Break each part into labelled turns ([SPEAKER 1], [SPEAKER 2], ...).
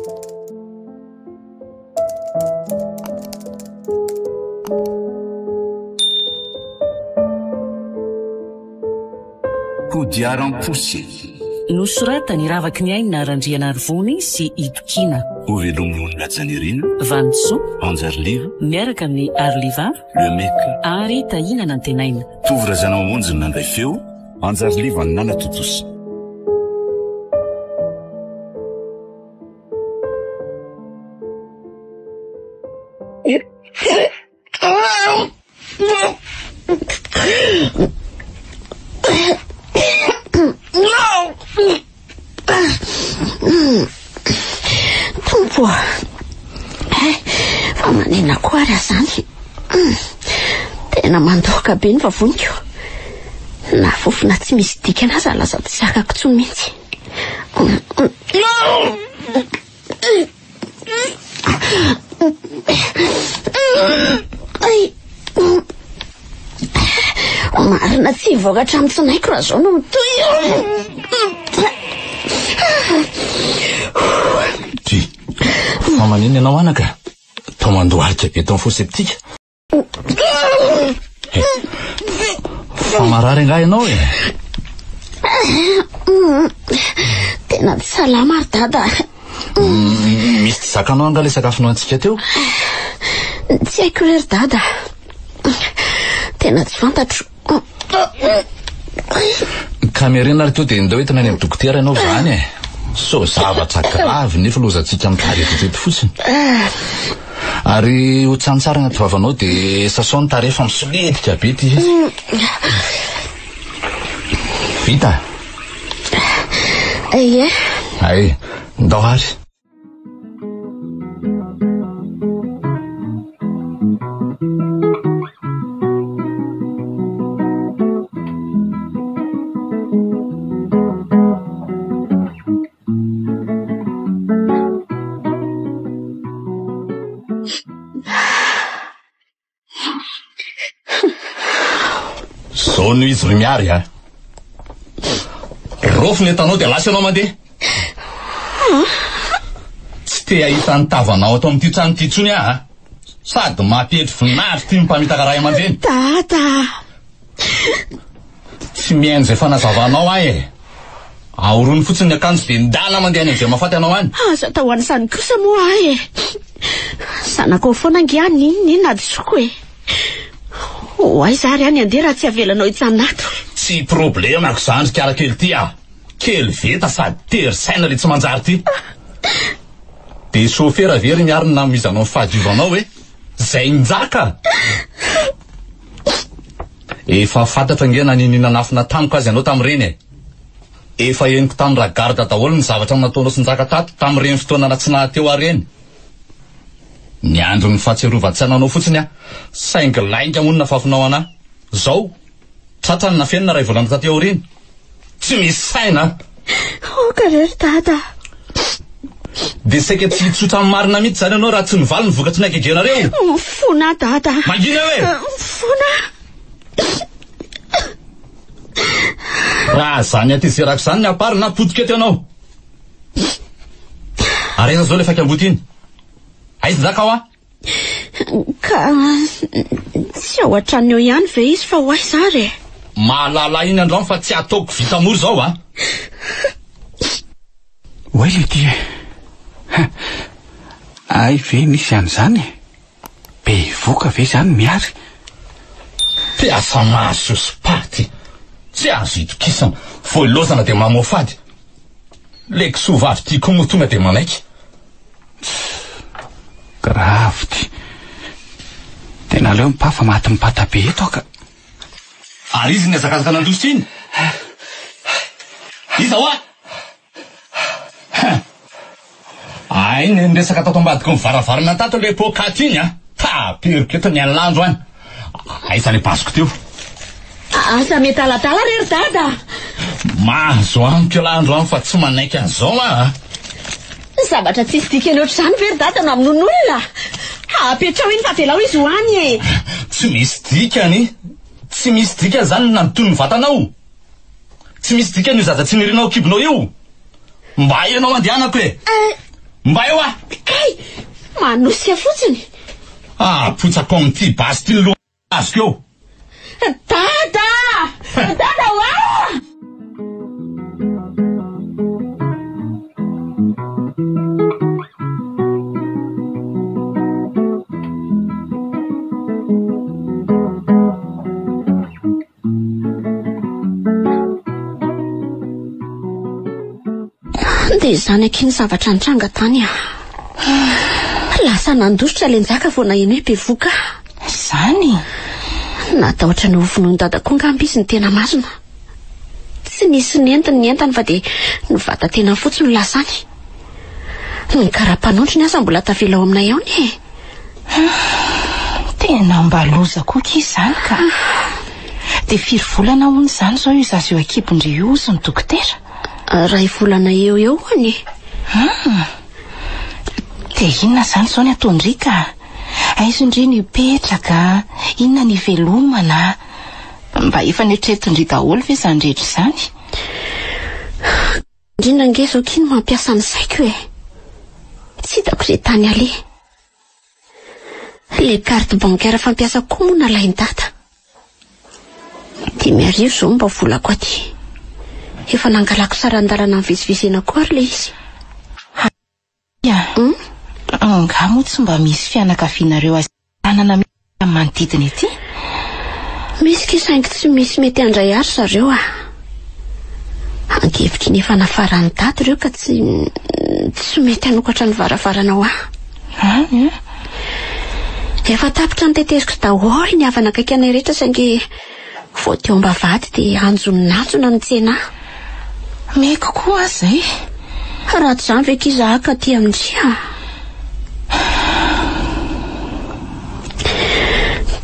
[SPEAKER 1] Kodiaram-posy
[SPEAKER 2] nosoratany ravaky ny aina Randriana Arivony sy Itokina.
[SPEAKER 1] Ovelomona Janirina,
[SPEAKER 2] Vanso,
[SPEAKER 1] Anjarliva,
[SPEAKER 2] miaraka amin'ny Arliva,
[SPEAKER 1] Lemeka
[SPEAKER 2] ary Tahinana Antenaina.
[SPEAKER 1] Tovorazana mamonjy nandray feo, Anjarliva ny Nana Totosa.
[SPEAKER 3] Tompo, fa manina koa raha zany. Tena mandoka be ny vavoniko. Na fofona tsy misy dikana aza laza tsy sakako tsony mihitsy. Marina tsy vokatra amin'ny tsinaiko raha zao no mitoy.
[SPEAKER 4] Ty, fa manina ianao anaka? Tao mandohalika be tao fosy septika. Fa marary nga ianao e?
[SPEAKER 3] Tena tsy salama ary dada.
[SPEAKER 4] Misy tsy zakanao anga le sakafonao antsika teo?
[SPEAKER 3] Tsy haiko rery dada. Tena tsy fantatro.
[SPEAKER 4] Kamerina ary to dia ndao entina any amin'ny dokotera ianao zany e. So zavatra gravy nefa lozantsika mitaretetety fotsiny. Ary ho tsanotsara anaty vavanao dia sasao ny tarefa misoletika be ty izy. Vita?
[SPEAKER 3] Ie.
[SPEAKER 4] Ay, ndao ary. Zao no izy ry miary ha. Rofony etanao dia lasa ianao mandeha. Tsy te ahita ny tavanao atao amin'ity trano ity tsony ha. Sady mampetry voninahitra ty mimpamitaka ray aman-dreny.
[SPEAKER 3] Dada.
[SPEAKER 4] Tsy mihaino izay fanazavanao ahy e. Ahorony fotsiny ny akanjo dia ndana mandeha any amin'izay mahafaty anao any.
[SPEAKER 3] Aza tao an'izany kosa moa ahy e. Zanako foana angiany inona adisoko e. Hoay zary any andeha raha tsy avelanao itsanato.
[SPEAKER 4] Tsy problema ko zany kara kely ty ah. Kely veta sady tery saina le tsy manjary ty. De chauffeur very miarina namizanao fahadiovanao hoe zay njaka. Efa fantatra nge naninina nafina tamiko azy anao tamin'ireny e. Efa henoko tamin'ny ragarda daholo ny zavatra nataonao sy njaka tato tamin'ireny fotoana na tsy nahateo areny. Ny andro ny fahatsiarovan-tsainanao fotsiny a. Saingy lainga monina fafinao ana. Zao tratrany na fenina ray volana taty aoriny. Tsy misy saina.
[SPEAKER 3] Oka rery dada.
[SPEAKER 4] De saika tsy tsotra amin'ny marina mihitsy zany ianao raha tsy nivaly ny vokatry ny akegenareo.
[SPEAKER 3] Fona dada.
[SPEAKER 4] Mangina hoe?
[SPEAKER 3] Fona.
[SPEAKER 4] Raha zany atezerako zany ny apary na potika eto ianao. Arena zao le faky amboty iny. Aizy zaka ao ah?
[SPEAKER 3] Ka tsy ao an-trano eo ihany ve izy fa hoay zary e.
[SPEAKER 4] Mahalala iny androany fa tsy ataoko vita moro zao ah.
[SPEAKER 5] Hoay le ty e. Ay ve nisy an'izany e. Be voka ve zany miary.
[SPEAKER 4] Piasa maso sy paty. Tsy azo itokisana. Voalozana dia mamofady. Le kisovavy tiako moa tonga dia manaiky.
[SPEAKER 5] Grave ty. Tena leo mipafa maty mipata be eto ka.
[SPEAKER 4] Ary izy ny azakazaka nandosy iny. Iza hoa. Ay ny resaka tato ambadiko ny varavarana tato le pokaty iny ah. Taperiketo ny an'landro any. Aiza le pasoko teo.
[SPEAKER 3] Asa metalatala rery dada.
[SPEAKER 4] Mahazo amiko landro any fa tsy manaiky an'izao ah.
[SPEAKER 3] Zavatra tsisy dikany ohatr'izany very dada no amin'olona. Apetrao iny fa velao izy ho any e.
[SPEAKER 4] Tsy misy dikany. Tsy misy dikany zany nampitony ny vatanao. Tsy misy dikany io zaza tsy nirinao kibinao io. Mba ianao andehanako e. Mba eo ah.
[SPEAKER 3] Kay, manosika fotsiny.
[SPEAKER 4] Potsako amin'ity basy ty lo azoko eo.
[SPEAKER 3] Dada! Dada wa! Dia izany aky ny zavatra nitranga tany lasa nandositra lenjaka vao naheno hoe bevoka.
[SPEAKER 6] Izany?
[SPEAKER 3] Nata ohatra ny ovonoiny dadako ngamby izy ny tena masina. Tsy nisy ny entany fa dia ny vata tena fotsiny lasany. Ny karapanondrony asa mbola tavela ao aminay ao ny
[SPEAKER 6] tena mbaloza koky izany ka. Dia firy volana hono izany zao io zazy eo akibondry io sy ny dokotera?
[SPEAKER 3] Ray volana eo any.
[SPEAKER 6] Dia inona izany zao ny ataondrika? Aizo indri ny petraka, inona ny velomana? Mba efa netretondry daholo ve izany rehetra izany?
[SPEAKER 3] Indrindra nge zao kiny mampiasa ny saiko tsy hitako izay tany ale. Le carte bancaire fampiasa koa moa nalainy data. 10,000 zao mba volako aty. Efa nangalako sarandalana mivezivezena koa ary le izy.
[SPEAKER 6] Nga moa tsy mba misy fianakavianareo tanana manodidina ity?
[SPEAKER 3] Misy kisaingy tsy misy mety andray ary zareo ankevitry ny efa nafarany daty ireo ka tsy mety hanokatra ny varavaranao efa tapitra ny teterisiko daholo ny avana akaiky anay rehetra saingy vao teo ambavady dia anjony natsona ny tsena.
[SPEAKER 6] Meko koa zay.
[SPEAKER 3] Raha tsy izany ve kiza haka ty amindria.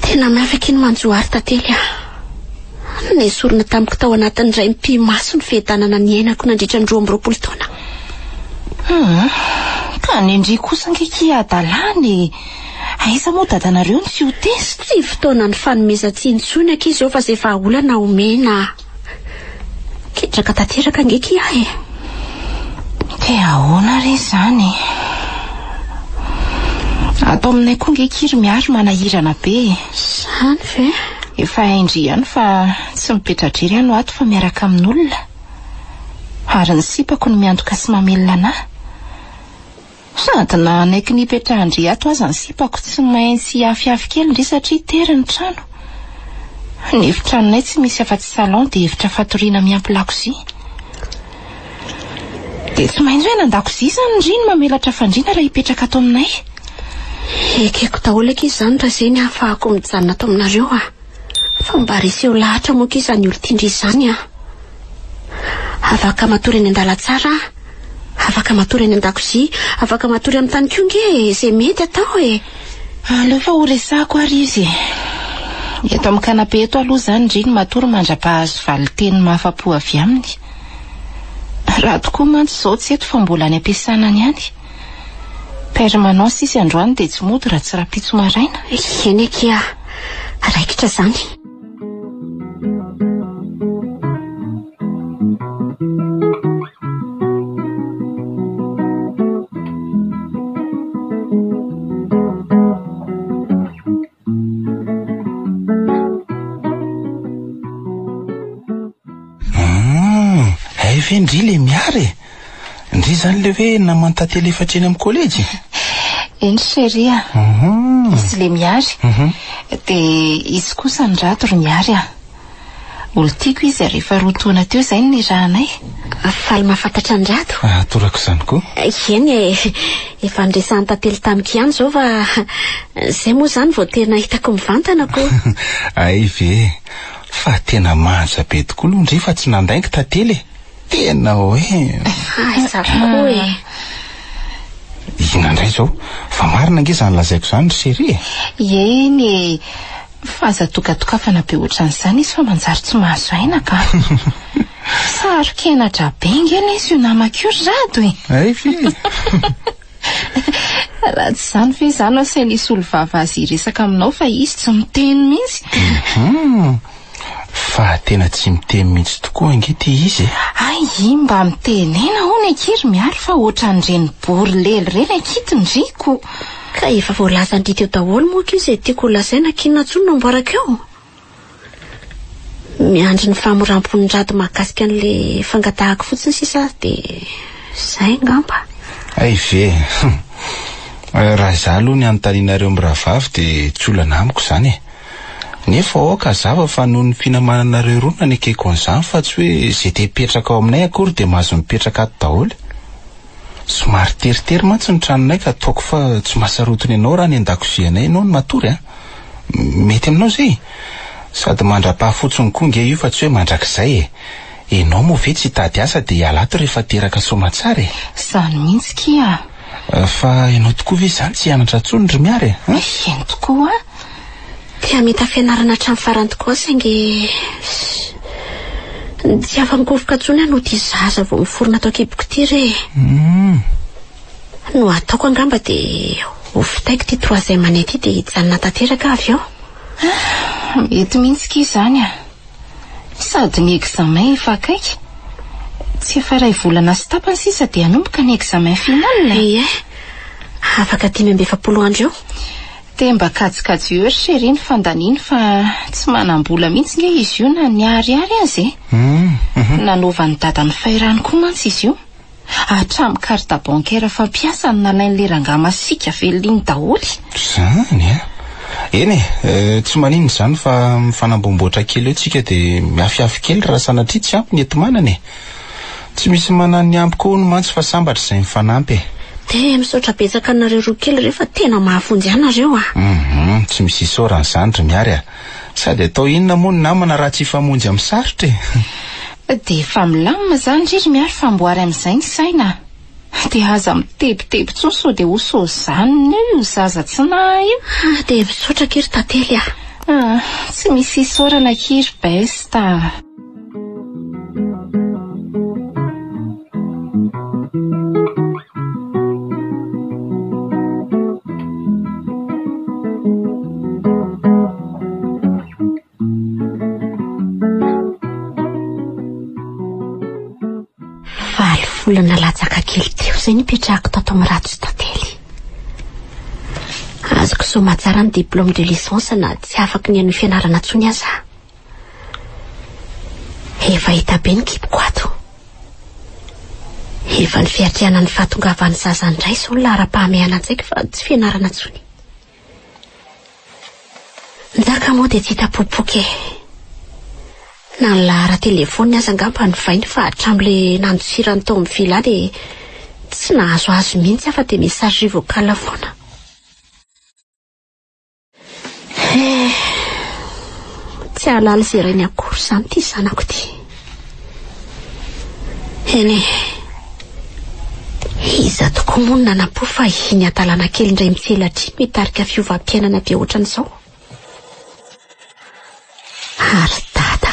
[SPEAKER 3] Tena miafaka iny manjoary tantely nesorina tamiko tao anatin'ny ray mpimaso ny fehitanana ny ainako nandritra ny 12 taona.
[SPEAKER 6] Ka ny endri kosa ngeky adalany. Aiza moa dadanareo ny tsy ho tesy?
[SPEAKER 3] Tsy fotoana ny fanomezan-tsintsony ankizy eo fa izay vahaolana omena. Ketraka tanteraka ngeky
[SPEAKER 6] Dia ahoana re izany? Atao aminay koa ngeky iry miary manahirana be.
[SPEAKER 3] Izany ve?
[SPEAKER 6] Efa indri ihany fa tsy mipetra-drery ihany ato fa miaraka amin'olona. Ary ny sipako ny miantoka sy mamelona anahy. Sady na anaiky ny petrahandry ato aza ny sipako tsy maintsy afiafy kely ndry satria tery ny trano. Ny efitranonay tsy misy afa-tsy salon dia efitra fatoriana miampy lakozia. Dia tsy maintsy hoe nan-dakozia izany ndry ny mamelatra fandriana raha hipetraka ato aminay.
[SPEAKER 3] Ekeko daholo aky izany raha izay ny ahafahako mijanona ato aminareo fa mba reseho lahatra moa kiza ny olon-tindry izany afaka matory any an-dala tsara, afaka matory any an-dakozia, afaka matory amin'ny tany koa nge izay mety atao
[SPEAKER 6] Aleo fa ho resako ary izy. Eto amin'ny kanape eto aloha izany ndry ny matory mandra-pahazo valiteny mahafa-po avy aminy. Raha tokoa mantsy izao tsy eto fa mbola any ampiasana ny any. Permanence sisy androany dia tsy mody raha tsy rapitso maraina.
[SPEAKER 3] Eny eky raikitra izany.
[SPEAKER 5] Ndry le miary ndry zany le hoe namantantely efatra eny amin'ny kolejy.
[SPEAKER 6] Eny sheria. Izy le miary. Dia izy kosa ny rato ry miary olo tiako izy rehefa rotoana teo izay ny rahanay.
[SPEAKER 3] Faly mahafantatra ny rato.
[SPEAKER 5] Torako izany koa.
[SPEAKER 3] Eny efa nresany tantely tamiko ihany zao fa izay moa izany vao tena hitako mivantana koa.
[SPEAKER 5] Ay ve fa tena mahaza be tokoa aloha ndry fa tsy nandaingy tantely. Tena hoe
[SPEAKER 3] zako
[SPEAKER 5] ina ndray zao fa marina nge izany lazaiko izany ry chérie.
[SPEAKER 6] Eny fa zatokatokafana be ohatran'izany izy fa manjary tsy mahazo aina ka. Sarokena be ngeny izy io namako io rado
[SPEAKER 5] Ay fe
[SPEAKER 6] raha tsy izany fe izany ao saina isy olo vava azy resaka aminao fa izy tsy miteny mihitsy.
[SPEAKER 5] fa tena tsy miteny mihitsy tokoa angety izy.
[SPEAKER 6] Ay, mba mitenena hono akery miaro fa ohatran'ireny borlely reny akitondriko.
[SPEAKER 3] Ka efa voalaza ndry teo daholo moa ko izay tiako lazaina kinona tsony no amboaraka eo. Miandry ny famorampony rado mahakasika an'le fangatahako fotsiny sisa dia zay ngamba.
[SPEAKER 5] Ay ve raha izaho aloha ny anontanianareo am'rahavavy dia tsy olana amiko izany nefa aoka zava fa noho ny finamananareo roa nanekeko an'izany fa tsy hoe izay te hipetraka ao aminay akory dia mahazo mipetraka ato daholo. Somary teritery mantsy ny tranonay ka ataoko fa tsy mahasarotiny ianao raha ny an-dakozianay ianao ny matory mety aminao zay sady mandra-pahafotsiny koa nge io fa tsy hoe mandrakizay ianao moa ve tsy hitady asa dia hialato rehefa teraka somatsara
[SPEAKER 6] Izany mihitsy kia.
[SPEAKER 5] Fa ianao tokoa ve izany tsy hianatra intsony ry miary
[SPEAKER 6] Eny tokoa
[SPEAKER 3] Tia mita fianarana hatrany farany tokoa saingy tsy afa-nikovoka intsony ano ity zaza vao miforona atao kiboko ity re. No ataoko angamba dia hofitaiko ty troisième année ity dia hijanona tanteraka avy eo.
[SPEAKER 6] Mety mihitsy kia izany sady ny examen efa akaiky. Tsy efa iray volana sy tapany sisa dia hanomboka ny examen final.
[SPEAKER 3] Ie, afaka 10 andro eo.
[SPEAKER 6] Dia mba kajikajy eo chérie ny fandaniany fa tsy manam-bola mihitsy nge izy io na ny ariary azy nanova ny dadany fairany koa mantsy izy io. Hatramy carte bancaire fampiasa ny nalain'le rangaha masika veliny daholo.
[SPEAKER 5] Zany eny tsy manino izany fa mifanambomboatra kely eo tsika dia miafiafy kely raha sanatria tsy ampy ny entimanany tsy misy manany ampy koa no mantsy fa sambatra izay mifanampy
[SPEAKER 3] dia misaotra betsaka anareo roa kely rehefa tena mahafonjy anareo
[SPEAKER 5] tsy misy isoran'izany ry miary sady atao inona moa ny namana raha tsy hifamonjy amin'ny sarotra
[SPEAKER 6] dia efa milamina izany ry miary famboary amin'izay ny saina dia aza mitebiteby tsony sao dia hoso izany io zaza tsy na io.
[SPEAKER 3] Dia misaotra kiry tantely
[SPEAKER 6] tsy misy isorana kiry besta.
[SPEAKER 3] Volana latsaka kely teo izay nipetrahako tato amin'ny ratsy tantely. Azoko soma tsara ny diplôme de licence na tsy afaka ny an'ny fianarana tsony aza. Efa hita be ny kiboko ato. Efa ny fiatriana ny fahatongavan'ny zaza indray sao ny lara-pahamehana an-tsaiko fa tsy fianarana tsony. Ndaka moa dia tsy hita popoke. Na ny lahara telefony aza angamba ny vainy fa hatram'le nandosirany tao amin'ny vila dia tsy nahazoazo mihitsy afa dia message vocal foana. Tsy halala izay reny akory izany ity zanako ity. Eny iza tokoa moa no nanam-po fa iny adalana kely indray mitselatra iny mitarika fiovam-piainana be ohatran'izao. Ary dada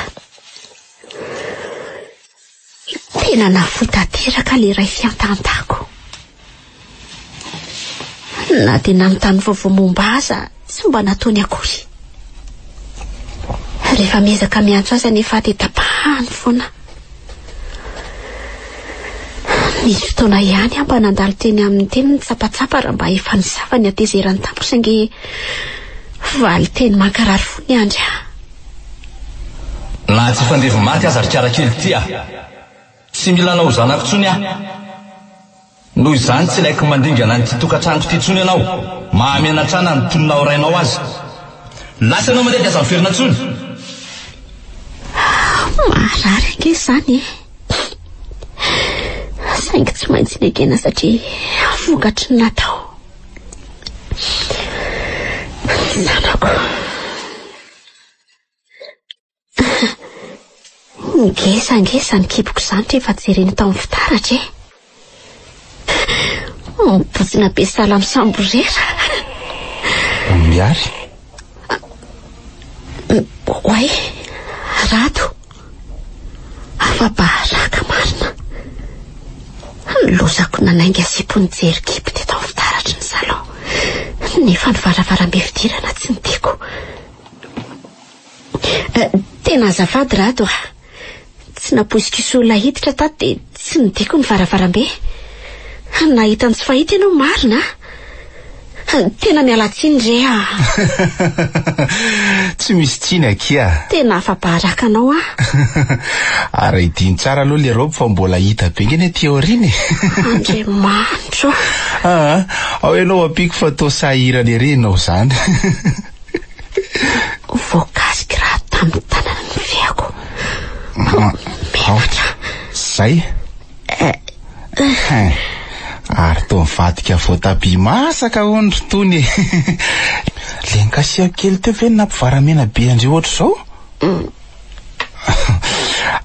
[SPEAKER 3] tena nafoy tanteraka le ray fiantantako. Na dia nanontany vaovao momba aza tsy mba nataony akory. Rehefa miezaka miantso aza nefa dia tapahany foana. Nisy fotoana ihany mba nandalo teny amin'ny teny ny tsapatsapa raha mba efa nisava ny atezerany tamiko saingy valy teny mankarary fony andry.
[SPEAKER 4] Na tsy fandevo maty aza ry karakely tia tsy mila anao zanako tsony noho izany tsy ilaiko mandingana nyty tokantranoko ty tsony ianao mahamenatrana ny tononao rainao azy lasa ianao mandeha aza miferina tsony.
[SPEAKER 3] Marary ange izany saingy tsy maintsy negena satria vokatry ny natao. Zanako ngeza ny kiboko izany rehefa jereny tao amin'ny fitaratra mibotsina be sala misamborera.
[SPEAKER 5] Miary
[SPEAKER 3] oay rato afa-baraka marina lozako nanainga asipony jery kibo teto amin'ny fitaratra ny salon nefa ny varavarambe fidirana tsy nitiko. Tena azafady rato tsy naposikiso olona hiditra tato dia tsy nidiko ny varavarambe. Nahita ny tsy fahita ianao marina. Tena mialatsiny re
[SPEAKER 5] Tsy misy tsiny akia.
[SPEAKER 3] Tena afa-paharaka anao
[SPEAKER 5] Ary idiny tsara aloha le robe fa mbola hita be ngeny aty aoriana.
[SPEAKER 3] Andriamanitra.
[SPEAKER 5] Ao ianao ampiko fa tao sahirana ery ianao zany.
[SPEAKER 3] Voakasika raha tamin'ny tanana ny feako.
[SPEAKER 5] Zay? Ary toa mivadika voatabia masaka ondro tony. Le nkasiako kely teo ve nampivaramena be andreo ohatr' zao?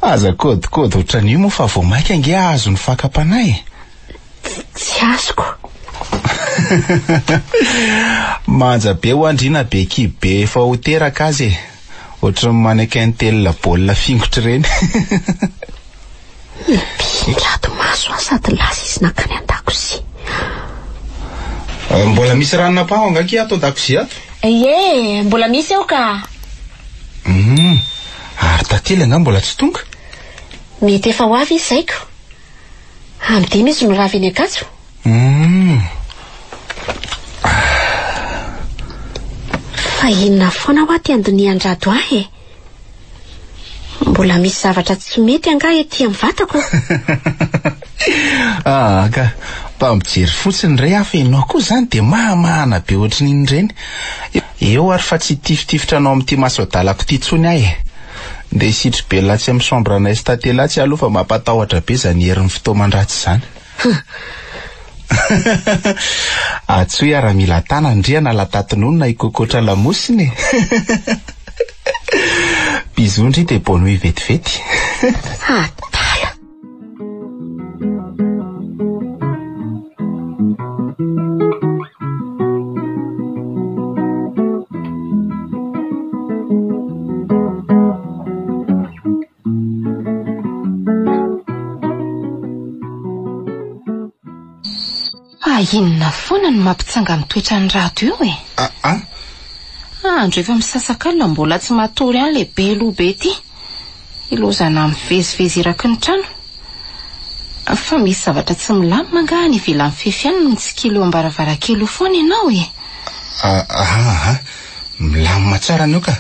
[SPEAKER 5] Aza kodikody ohatran'io moa fa vao maika ange azo ny fakapanahy.
[SPEAKER 3] Tsy azoko.
[SPEAKER 5] Manja be ho andrina be kibe efa ho teraka azy. Ohatran'ny manekentella baolina fingotra reny.
[SPEAKER 3] Rato maso sady lasa izy nakany an-dakozia.
[SPEAKER 5] Mbola misy ranona paho angaki ato an-dakozia ato?
[SPEAKER 3] Ie, mbola misy eo ka.
[SPEAKER 5] Ary tately anga mbola tsy tonga?
[SPEAKER 3] Mety efa ho avy izy zaiko. Amdimy izy no raviny akatso. Fa inona foana ho aty andonian-drado ahy. Mbola misy zavatra tsy mety anga ety amin'ny vatako.
[SPEAKER 5] Ka mba mijery fotsiny ray hafa ianao koa zany dia mahamahana be ohatrin'iny reny. Eo ary fa tsy tifitra anao amin'ity maso-dalako ty tsony ahy. Nde hisitry be latsy amin'ny chambre anay sy tantelatsy aloha fa mampatahotra be zany herin'ny fotoaman-dratsy zany. Atsoy ara mila tanandriana latatin'olona ikokotra lamosiny. Bizondry de bonne nuit vetivety.
[SPEAKER 3] Atala.
[SPEAKER 6] Inona foana no mampitsanga amin'ny toetrany rato io e? Andro efa misasakalina mbola tsy matory any le be lobe ity. Ilozana mivezivezy iraky ny trano. Fa misy zavatra tsy milamina nga ny ivelan'ny fefy any no mitsikilo eo am-baravarakely foana ianao e.
[SPEAKER 5] Milamina tsara anio ka.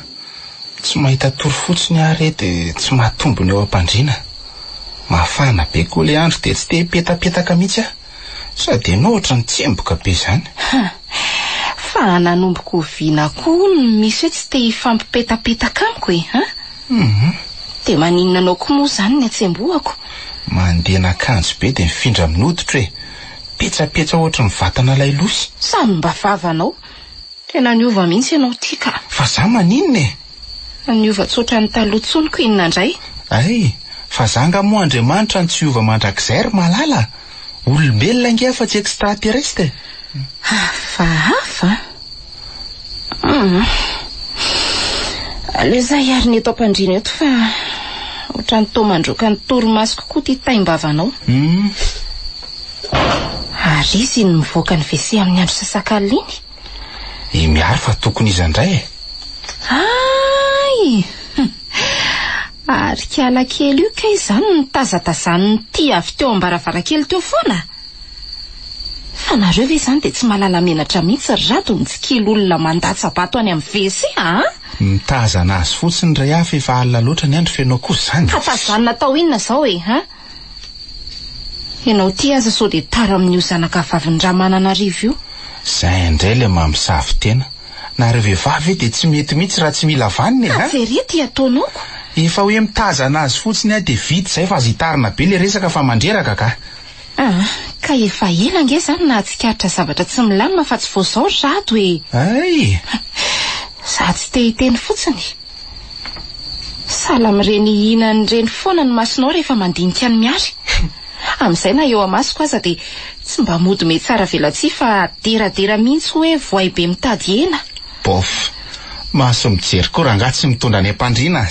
[SPEAKER 5] Tsy mahita tory fotsiny ary dia tsy mahatombony eo am-pandriana. Mafana be koa le andro dia tsy te petapetaka mihitsy aho. Sady ianao ohatrany tsemboka be zany.
[SPEAKER 6] Fa nanomboka oviana koa misy hoe tsy te hifampipetapetaka amiko e. Dia maninona anao koa moa zany ny atsembohako.
[SPEAKER 5] Mandeha n'akanjo be dia mifindra amin'ny hoditra hoe petsapetsa ohatry ny vatana ilay losy.
[SPEAKER 6] Samy mba vavanao. Tena niova mihitsy ianao tia ka.
[SPEAKER 5] Fa za maninona e?
[SPEAKER 6] Niova tsotra ny talotsoniko inona indray.
[SPEAKER 5] Fa zanga moa Andriamanitra ny tsy hiova mandrakizay ary malala. Olombelona nge fa tsy extraterrestre.
[SPEAKER 6] Hafa. Alezay ary ny eto am-pandriana eto fa ohatrany tomandroka ny torimaso kokoa ty taimbavanao. Ary izy ny mivoaka ny WC amin'ny andro sasakaliny.
[SPEAKER 5] Miaro fa tokony izy andray e.
[SPEAKER 6] Ary kiala kely io ka izany ny tazatazany ny ty avy teo am-baravarakely teo foana. Fa nareo ve izany dia tsy mahalala menatra mihitsy rato ny tsikilo olona mandatsabato any amin'ny WC
[SPEAKER 5] Mitazana azy fotsiny ray hafa efa alina loatra ny andro fenao koa zany.
[SPEAKER 6] Hatazany natao inona zao e Ianao ty aza sao dia tara amin'io zanaka vavin-dramananarivo io.
[SPEAKER 5] Zay indray le mamosavy tena. Nareo vehivavy dia tsy mety mihitsy raha tsy mila vaniny
[SPEAKER 6] Very ty ataonao.
[SPEAKER 5] Efa hoe mitazana azy fotsiny dia vita zay fa azitarina be le resaka fa mandreraka ka.
[SPEAKER 6] Ka efa ela nge zany na tsikaritra zavatra tsy milamina fa tsy vao zao rato e. Za tsy te hiteny fotsiny. Sala amin'ireny ihinan'ireny foana ny masonao rehefa mandinika ny miary. Amin'izay na eo amasoko aza dia tsy mba mody me tsara velatsia fa deradera mihitsy hoe voay be mitady hena.
[SPEAKER 5] Bof, maso mijery koa rangahy tsy mitondra any am-pandriana.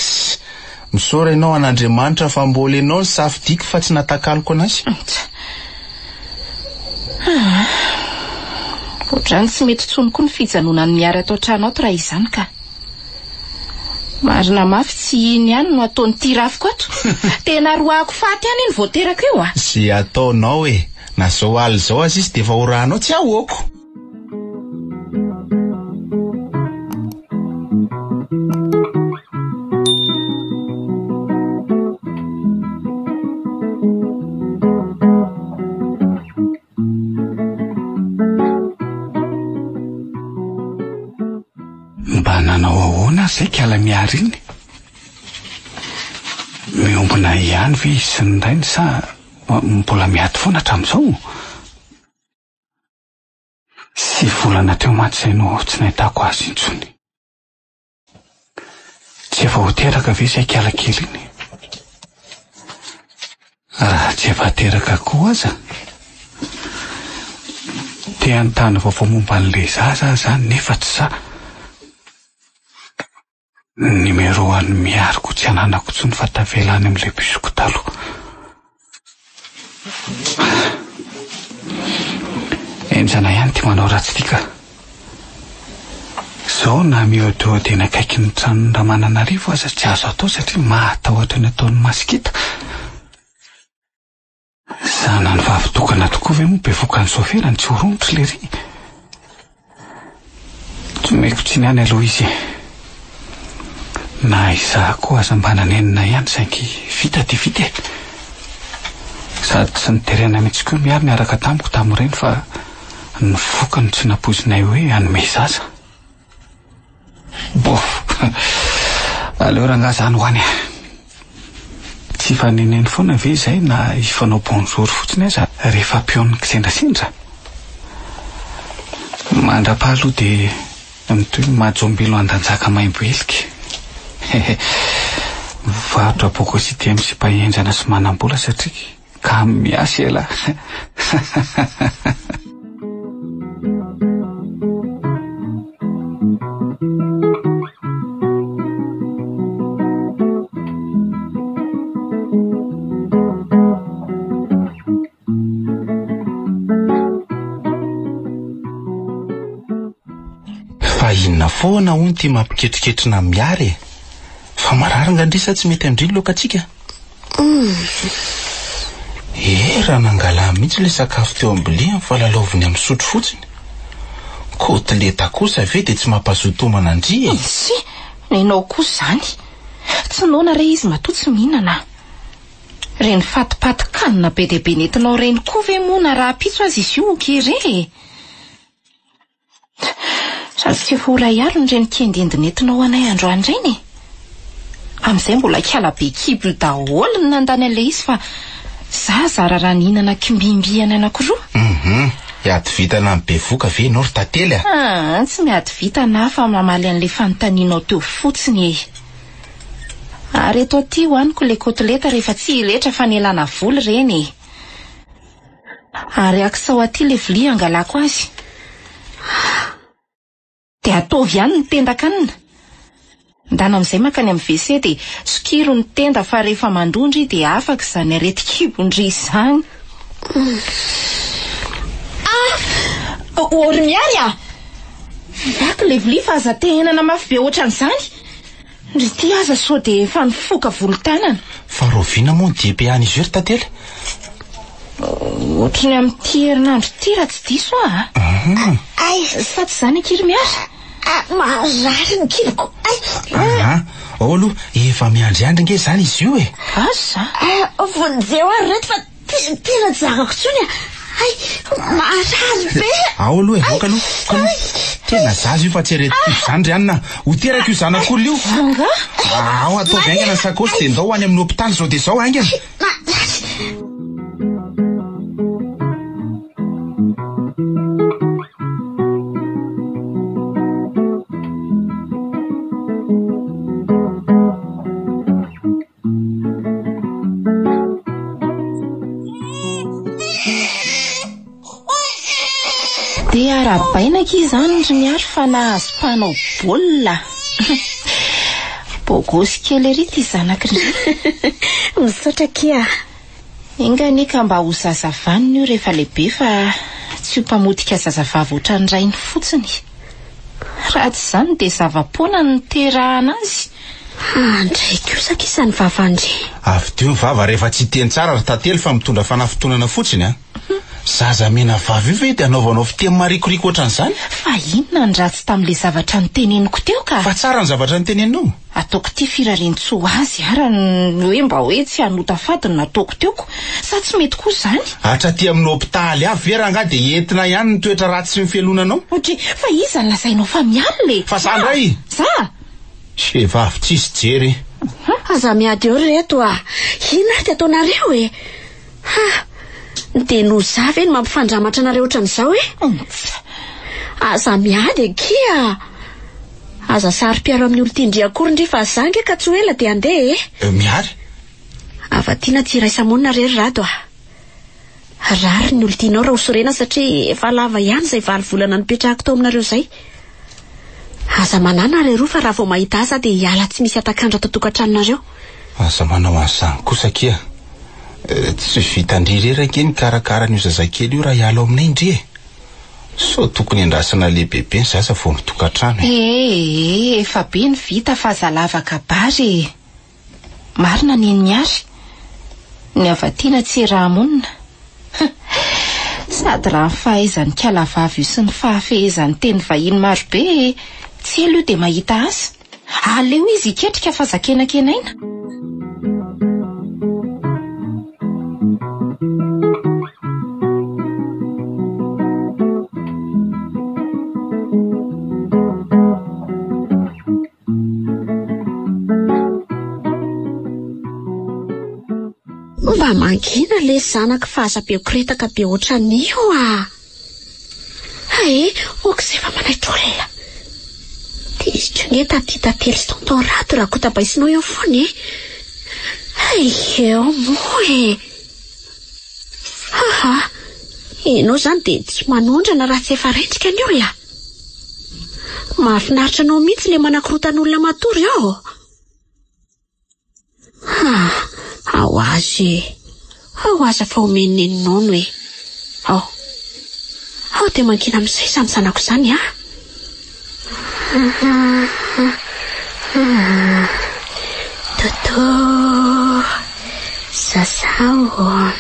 [SPEAKER 5] Misaora ianao an'Andriamanitra fa mbola ianao ny safidiako fa tsy natakaloko anazy.
[SPEAKER 6] Ohatrany tsy mety tsony koa ny fijanonany miary atao trano ato raha izany ka. Marina mafy tsy iny ihany no ataony tirafiko ato. Tena roako faty ihany iny voaterako eo a.
[SPEAKER 5] Sy ataonao e, na zao aly zao azy izy de efa oranao tsy ahoako.
[SPEAKER 7] Mba nanao ahoana zay kiala miary iny? Miombona ihany ve izy sy ny rainy sa mbola miady foana hatramin'izao? Sy volana teo maty zay no tsy nahitako azy intsony. Tsy efa ho teraka ve zay kiala kely iny? Raha tsy efa teraka koa aza, te antany vaovao momba an'le zaza zany nefa tsy za. Numero any miariko tsy ananako tsony fa tavelany amin'ilay pisoko taloha. Enjana ihany ty manao ratsy tika. Zao na mihoadohady eny akaiky ny tranon'ny Ramananarivo aza tsy azo atao satria mahatahotra ny ataon'ny masikita. Zana ny vavitokana tokoa ve moa bevoka ny soferany tsy horomotra le ry. Tsy meko tsy niany aloha izy. Na izaho koa aza mba nanenina ihany saingy vita ty vita e. Sady tsy niterena mihitsy koa miary miaraka tamiko tamin'ireny fa ny fokany tsy napozinay hoe hanome zaza. Aleo rangaha zany ho any. Tsy faneneny foana ve zay na ifanao bonjour fotsiny aza rehefa pion'ny kisendrasendra. Mandra-pahaloha de mitoy mahajombilo andanjaka maimbo elika. Varotra bokosity MC pahenjana sy manam-bola satria ka miasa ela.
[SPEAKER 5] Fa inona foana hono ty mampiketriketrina miary. Fa marary ngandrisa tsy mety andriny lokatsika. Raha nangala mihitsy le sakafo teo ambilia falalaoviny amin'ny sotro fotsiny. Kotleta kosa ve de tsy mampazoto manandry e.
[SPEAKER 6] Sy, nenao kosa zany. Tsy nona re izy matoa tsy mihinana. Reny fatipaty-kanina be de be nentinao reny koa ve mona raha pitso azy izy io kere. Sady tsy efa ora iaro ny reny kiendendinentinao anay androany reny. Am'izay mbola kiala be kiblo daholo ny nandany an'le izy fa zara raha nihinana kimbimbiana anankiroa.
[SPEAKER 5] Iady vitana amin'ny bevoka ve nao ry tantely a?
[SPEAKER 6] Tsy miady vitana fa mamaly an'le fanontanianao teo fotsiny e. Ary eto aty hoaniko le kotleta rehefa tsy iletra fa nelana voly reny. Ary akisao aty le vilia angalako azy. De ataovy ihany ny tenda-kanina. Ndana amin'izay makany amin'ny WC de sokiro ny tenda fa rehefa mandondry de afaka izany areti-kibondry izany. Ory miary a! Vaky le vilia fa aza tehenana mafy be ohatran'izany. Ndry ty aza so de efa nifoka volo-tanana.
[SPEAKER 5] Fa roviana moa ny dipe any izy io ry tantely.
[SPEAKER 6] Ohatrany amin'ity herinandro ty raha tsy diso a. Sa tsy zany akiry miary?
[SPEAKER 3] Marary ny kiloko.
[SPEAKER 5] Ao aloha efa miandriandry nge zany izy io e.
[SPEAKER 6] Asa?
[SPEAKER 3] Vonjeo ary reto fa tena jarako tsony. Marary be.
[SPEAKER 5] Ao aloha e, voka aloha. Tena zaza io fa tsy reto zany ry anina. Ho teraka io zanak'olona io.
[SPEAKER 6] Anga?
[SPEAKER 5] Ao ataovy aingana sakosy de ndao any amin'ny hôpitaly zao de zao aingana.
[SPEAKER 6] De arabaina ki zany ry miary fa nahazo mpanao baolina. Bogosy kely ery ty zanak'ry.
[SPEAKER 3] Misaotra kia.
[SPEAKER 6] Ingany ka mba ho zazavaniny io rehefa lehibe fa tsy ho mpamodika zazavavy ohatran'irainy fotsiny. Raha tsy zany de zavapoana ny terahana azy.
[SPEAKER 3] Andray kosa kisany vavandry.
[SPEAKER 5] Avy teo ny vava rehefa tsy teny tsara raha tantely fa mitondra fanafotonana fotsiny a. Zaza mena vavy ve dia anaovanao fiteny marikoriko ohatran'izany?
[SPEAKER 6] Fa inona ny ratsy tamin'ilay zavatra niteneniko teo ka?
[SPEAKER 5] Fa tsara ny zavatra niteneninao.
[SPEAKER 6] Ataoko ty firarentsoa azy ara ny hoe mba hoe tsy hanota fadiny nataoko teoko. Sa tsy mety koa zany?
[SPEAKER 5] Hatraty amin'ny hôpitaly avy vera nga dia entina ihany ny toetra ratsy sy ny fialonanao.
[SPEAKER 6] Ohatry fa iza ny lazainao fa mialina.
[SPEAKER 5] Fa za ndray.
[SPEAKER 6] Za?
[SPEAKER 5] Vavy tsisy jery.
[SPEAKER 3] Aza miady eo reto a. Ina ty ataonareo e? Dia no za ve ny mampifandramatra anareo ohatran'izao e? Aza miady kia. Aza sary-piaro amin'ny olon-tindry akory ndry fa zange ka tsy ela dia andeha e?
[SPEAKER 5] Miary?
[SPEAKER 3] Avatiana ty raisa-monina rery rato a. Rary ny olon-tinao raha hosorena satria efa lava ihany izay 9 volana nipetrahako tao aminareo izay. Aza manana rery fa raha vao mahita aza dia hiala tsy misy atakandra totokan-tranonareo.
[SPEAKER 5] Aza manao an'izany kosa kia. Tsy vita ndrirerake ny karakara ny zazakely io raha hiala aminay indri. So tokony andrasana lehibehibe ny zaza vao mitokantrano.
[SPEAKER 6] Efa be ny vita fa zalava kabary. Marina ny niary. Ny avatiana tsy raha monina. Sady raha ny fahaizany kalavavy io sy ny fahafehezany teny vahiny maro be, tsy elo io dia mahita azy. Aleo izy iketrika fa zakenakenaina.
[SPEAKER 3] Mba mangina le zanaka fahaza-beokretaka be ohatran'io a. Ok izay fa manaitra olona. Dia izy tsy ny taty tantely sy tonton rato raha kotabaisinao eo foany e. Eo moa e. Ianao zany dia tsy manondrana raha tsy efa rentsika ny olona. Mahafinaritra anao mihitsy le manakorotan'olona matory ao. Ao azy fa omeny ny nono e. Ao dia mankina amin'izay izany zanako izany a. Toto sasao.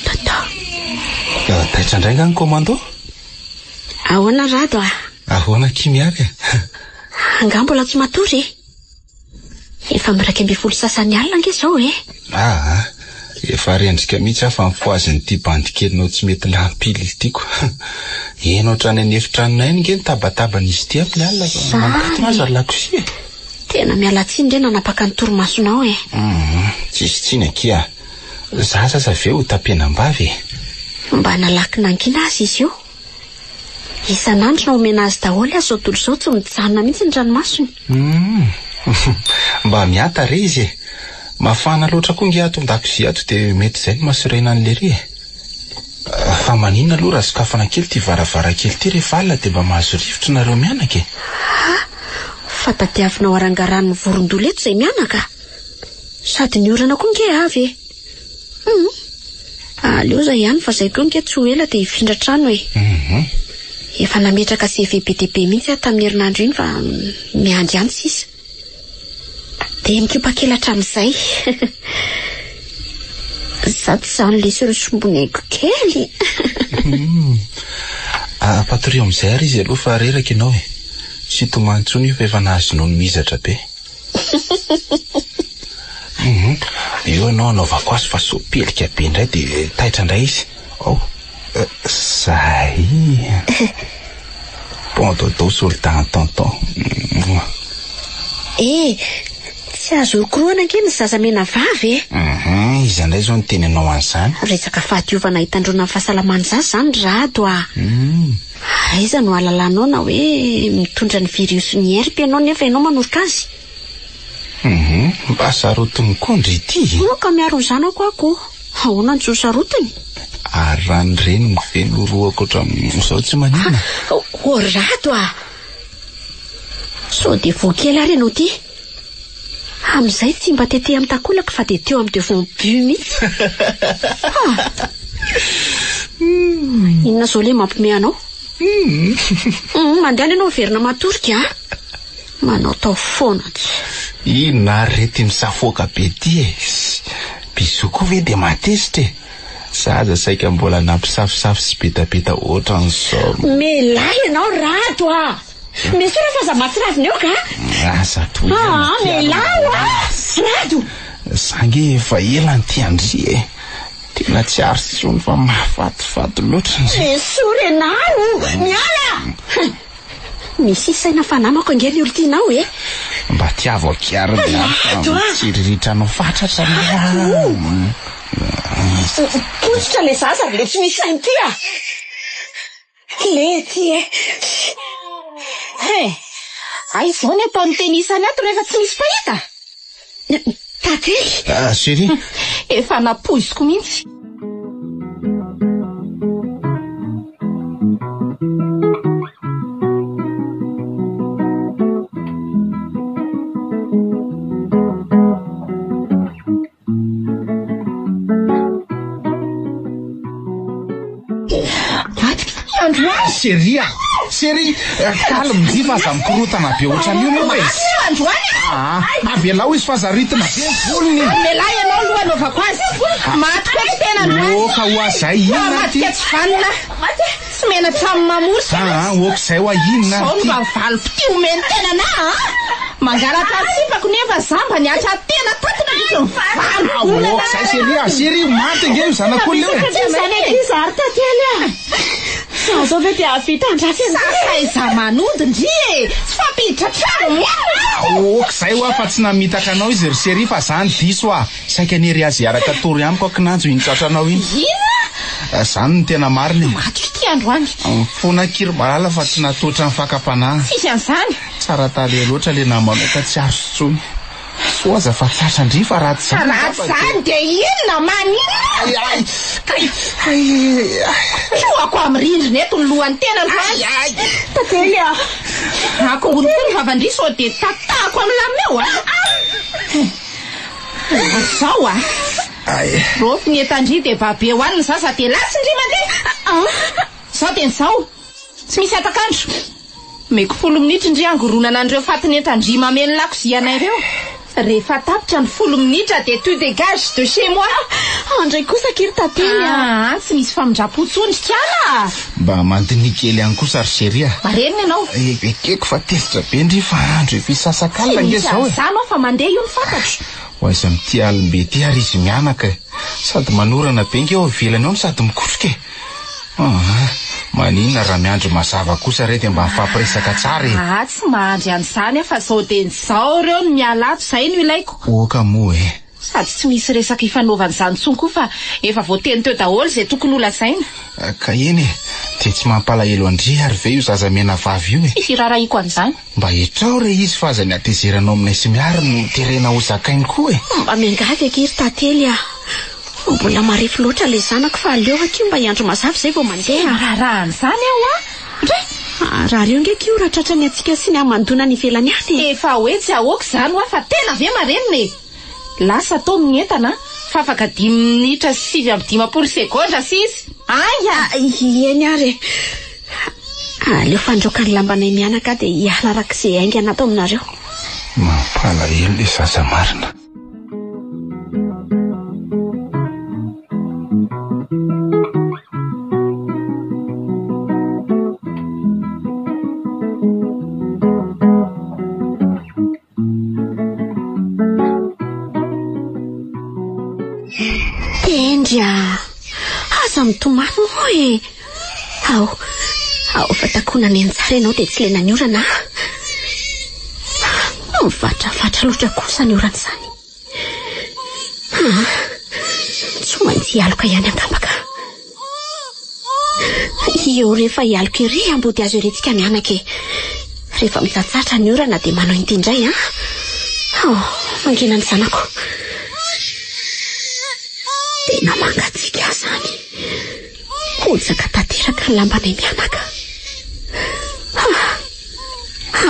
[SPEAKER 3] Toto.
[SPEAKER 5] Taitra indray nga ny komando?
[SPEAKER 3] Ahoana rado a?
[SPEAKER 5] Ahoana kimiary?
[SPEAKER 3] Anga mbola tsy matory. Efa miraiky 12 sasany alina ange izao e.
[SPEAKER 5] Efa rendrika mihitsy afa mifoaziny ty bandikelinao tsy mety lampily tiako. Enao trany any efitranonay nge ny tabataban'izy ty amin'ny alina. Mankaty maza lakosia.
[SPEAKER 3] Tena miala tsiny ndre nanapaka ny torimasonao e.
[SPEAKER 5] Tsisy tsiny akia. Zaza ve ho tapenam-bavy e?
[SPEAKER 3] Mba nalaky nankina azy izy io. Isan'andro na omena azy daholo azo tontolo izao tsy mijanona mihitsy ny ranomasony.
[SPEAKER 5] Mba miata re izy e. Mafana loatra koa nge ato an-dakozia ato dia mety izay ny mahasorena an'le re. Fa maninona aloha raha sokafana kely ty varavarankely ty rehefa alina dia mba mahazo rivotra nareo mianaka e.
[SPEAKER 3] Fa tadiavinao arangaran'ny vorondolo eto izay mianaka. Sady ny orana koa nge avy e. Aleo zay ihany fa zay koa nge tsy ho ela dia hifindra trano e. Efa nametraka CVBTP mihitsy tamin'ny herinandro iny fa miandry ihany sisa. Dia mikipakela hatramin'izay. Zato izany le sorosomboneko kely.
[SPEAKER 5] Patrio amin'izay ary izy aloha fa reraka ianao e. Tsy tomantsony io fa efa nahazonao ny mizatra be. Io ianao anaovako azy fa sopelika be indray dia taitra indray izy. Zay. Bon dodo sur le temps tonton.
[SPEAKER 3] Tsy azo orokoroana ange ny zaza mena vavy e.
[SPEAKER 5] Izy indray zao ny teninao an'izany.
[SPEAKER 3] Resaka fahadiovana hitandrona amin'ny fahasalamany zaza zany rado a. Aiza no alalanao na hoe mitondra ny virus ny herpes ianao nefa ianao manoroka azy.
[SPEAKER 5] Mba sarotiny koa ndry ity.
[SPEAKER 3] Ka miaro ny zanako ako. Ahoana ny sarotiny?
[SPEAKER 5] Ary raha ny reny mivelo roako ohatran'izao tsy manina.
[SPEAKER 3] Rado a. So dia voakely ary ianao ty. Amin'izay tsy mba tete amin'ny takolaka fa dia teo amin'ny devant-bu mihitsy. Inona zao le mampime anao? Mandeha ianao verina matorika. manao tao foana tsy
[SPEAKER 5] inona rety misafoaka be ty e biso koa ve de matezitra e zaza saika mbola nampisafisafy sy betabeta ohatran'izao
[SPEAKER 3] melay ianao rato a misy ora fa za matsiravina eo ka
[SPEAKER 5] asa toy
[SPEAKER 3] melay rato
[SPEAKER 5] zange efa ela ny andry e tena tsy ary tsony fa mahafatifaty loatra
[SPEAKER 3] sory anao miala misy isaina fanamako angely olo tianao e
[SPEAKER 5] mba tiavo akiaranytsiriritra no fatratra
[SPEAKER 3] potsitra le zaza le tsy misy sainy ty a le ty
[SPEAKER 6] ay zao ny ataon'ny tenisany ato rehefa tsy misy pahita
[SPEAKER 3] tately
[SPEAKER 5] chéri
[SPEAKER 6] efa napoiziko mihitsy
[SPEAKER 5] Chéri kalmy fa za mikorotana be ohatran'io moa e avelao izy fa zaritina be volony
[SPEAKER 6] melay ianao aloha anaovako azy maty koa tsy tena
[SPEAKER 5] oka ho azay inona ty
[SPEAKER 6] tsy vanona tsy mena tramo mamory
[SPEAKER 5] oka zay ho inona
[SPEAKER 6] zao no vavalopity omeny tena na mangalatra sipako nefa zamba ny atra tena tatona
[SPEAKER 5] valo oka zay chéri maty nge io zanako leo
[SPEAKER 3] e zary tately a zao ve dia vita andrasy
[SPEAKER 6] sasaiza manodindry e tsy fampiditra trano
[SPEAKER 5] oka zay ho fa tsy namitaka anao izy ry chéri fa zany diso saika nery azy araka tory amiko akinanjo iny tratranao iny
[SPEAKER 6] ina
[SPEAKER 5] zany ny tena mariny
[SPEAKER 6] maty ty androany
[SPEAKER 5] fona kiry malala fa tsy natotra ny fakapanahy
[SPEAKER 6] tsisy an'izany
[SPEAKER 5] tsara tale loatra le namanao ka tsy azo tsony soaza fa fiasandry fa ratsy
[SPEAKER 6] zany de inona manina soako amy rindrina eto ny lohany tena
[SPEAKER 3] tately
[SPEAKER 6] akongony koa ny vavandry sao de tatako amy lameo zao rofy ny etandry de babe hoaniny zaza de lasindry mandeha zao de nizao tsy misy atakandro meko 10 minitra indry angoronana an'ireo fatiny etandry mameny lakozianay ireo rehefa tapitra ny 10 minitra de tout dégage de chez moi
[SPEAKER 3] andray kosa kiry tately
[SPEAKER 6] tsy misy famindrapotsony tiana
[SPEAKER 5] mba mandinikely any kosa ry chéri
[SPEAKER 6] mareny ianao
[SPEAKER 5] ekeko fa tezitra be ndry fa andro efisasakala nge zao
[SPEAKER 6] zanao fa mandeha io ny fantatro
[SPEAKER 5] ho aiza mity alimbe ty ary izy mianaka sady manorana be nge eo ivelany ao sady mikotroka maninona raha miandro mazava kosa re de mba mifampiresaka tsara
[SPEAKER 6] tsy mahandry an'izany fa sao de nizao reo ny mialato zay no ilaiko
[SPEAKER 5] oka moa
[SPEAKER 6] sady tsy misy resaka ifanaovan'izany tsony koa fa efa voateny teo daholo zay tokony holazaina
[SPEAKER 5] ka eny de tsy mampalahelo andry ary ve io zaza mena vavy io
[SPEAKER 6] tsy firaraiko an'izany
[SPEAKER 5] mba etrao re izy fa aza ny atezeranao aminay sy miary no terena ho zakainy koa
[SPEAKER 3] mba miangavy akiry tately mbola marefy loatra le zanako fa aleovako mba hiandro mazavy zay vao mandeha
[SPEAKER 6] rahan'izany ao ndray
[SPEAKER 3] raha reo nge kiora tratrany atsika sy ny amandona ny ivelany any
[SPEAKER 6] efa hoe tsy ahoako zany fa tena ve marenina lasa tao amin'ny entana fa afaka 10 minitra sy 5 sekondra sisy
[SPEAKER 3] eny ary aleo fandroka ny lambanay mianaka de hiala rak'izay aingana atao aminareo
[SPEAKER 5] mampalahelo le zaza marina
[SPEAKER 3] aza mitomany moa ao fatakonany antsara ianao de tsy le naniorana mivatrafatra loatra kosa ny orana izany tsy maintsy hialoka ihany angambaka eo rehefa hialoka ery ambody azo erentsika mianaka rehefa mitsatsatra ny orana de manao intindray mangina ny zanako tena mangatsika zany hotsaka tanteraka ny lambanay mianaka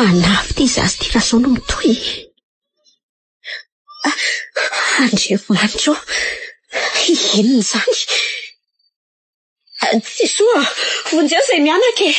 [SPEAKER 3] anavy ty zazy ty raha zao no mitohy andriamanitro inona zany tsy soa vonjeo zay mianaka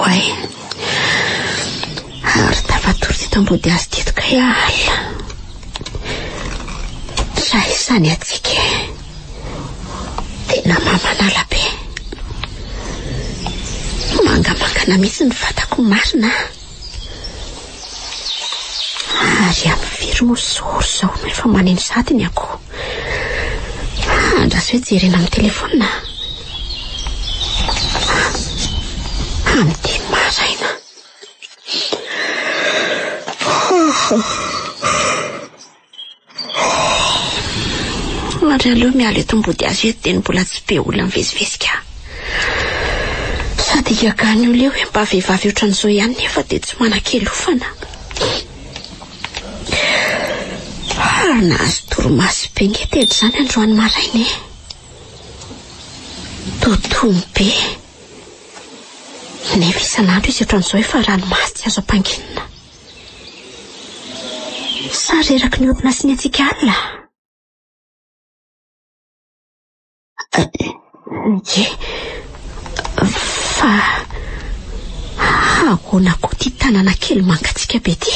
[SPEAKER 3] Wai. Ary tafatory teto ambody azy teto ka ala. Zay izany atsika. Tena mamanala be. Mangamangana mihitsy ny vatako marina. Ary amin'ny firy mosoro zao no efa maneno satiny ako. Andraso hoe jerena amin'ny telefona. Amin'ny maraina. Ary aleo miala eto ambody azy eto dia ny mbola tsy be olona mivezivezika. Sady hiakany olo eo mba vehivavy ohatran'izao ihany nefa dia tsy manan-kelofana. Nahazo toromaso be ngetedy izany androany maraina. Totomy be. Nefa isan'andro izy ohatran'izao efa ranomasy tsy azo ampanginina. Sareraky ny orona sy ny antsika alina. Fa ahoana koa ty tanàna kely mangatsika be ty.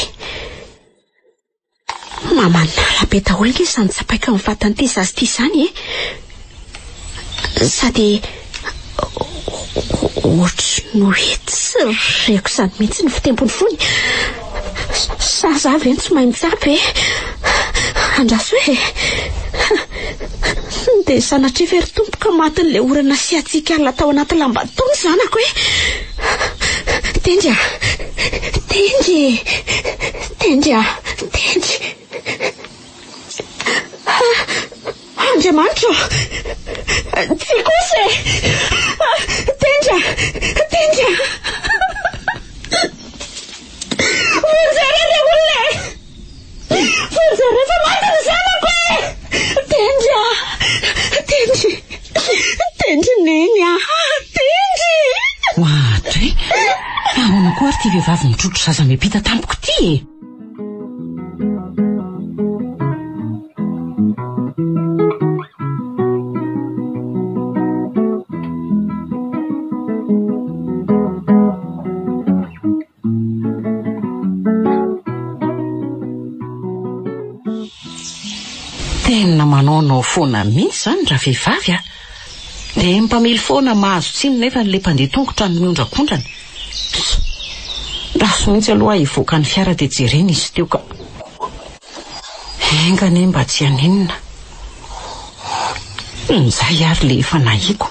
[SPEAKER 3] Mamanala be daholo nge izany tsapaika amin'ny vatany ty zazy ty izany sady ohatry no hety sy reko izany mihitsy ny fitembony fony. Sazavy tsy mahay mitsapy andraso hoe dia sanatria very tompoka matin'ilay orana sy atsika alina tao anaty lamba tony zanako Tendry Andriamanitra tsy kosy Tendry Fonjare olona Fonjare fa matiny zanako Tendry neny Tendry
[SPEAKER 2] Ohatry ahoana koa ary ty vehivavy mitrotro zaza miampita tampoko ty tena manao foana mihitsy zany raha vehivavy dia mpamily foana mahazo tsiny nefa le mpandeha tongotra ny miondrakondrana. Raso mihitsy aloha hivoaka ny fiara dia jerena izy teo ka engane mba tsy haninona. Nizay ary le efa nahiko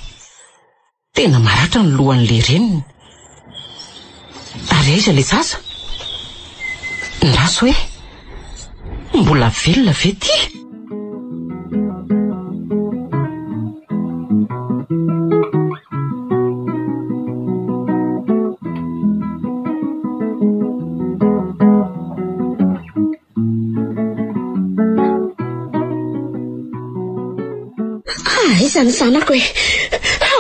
[SPEAKER 2] tena maratra ny lohan'le reniny. Ary aiza le zaza ndraso hoe mbola velona ve ty
[SPEAKER 3] aiza ny zanako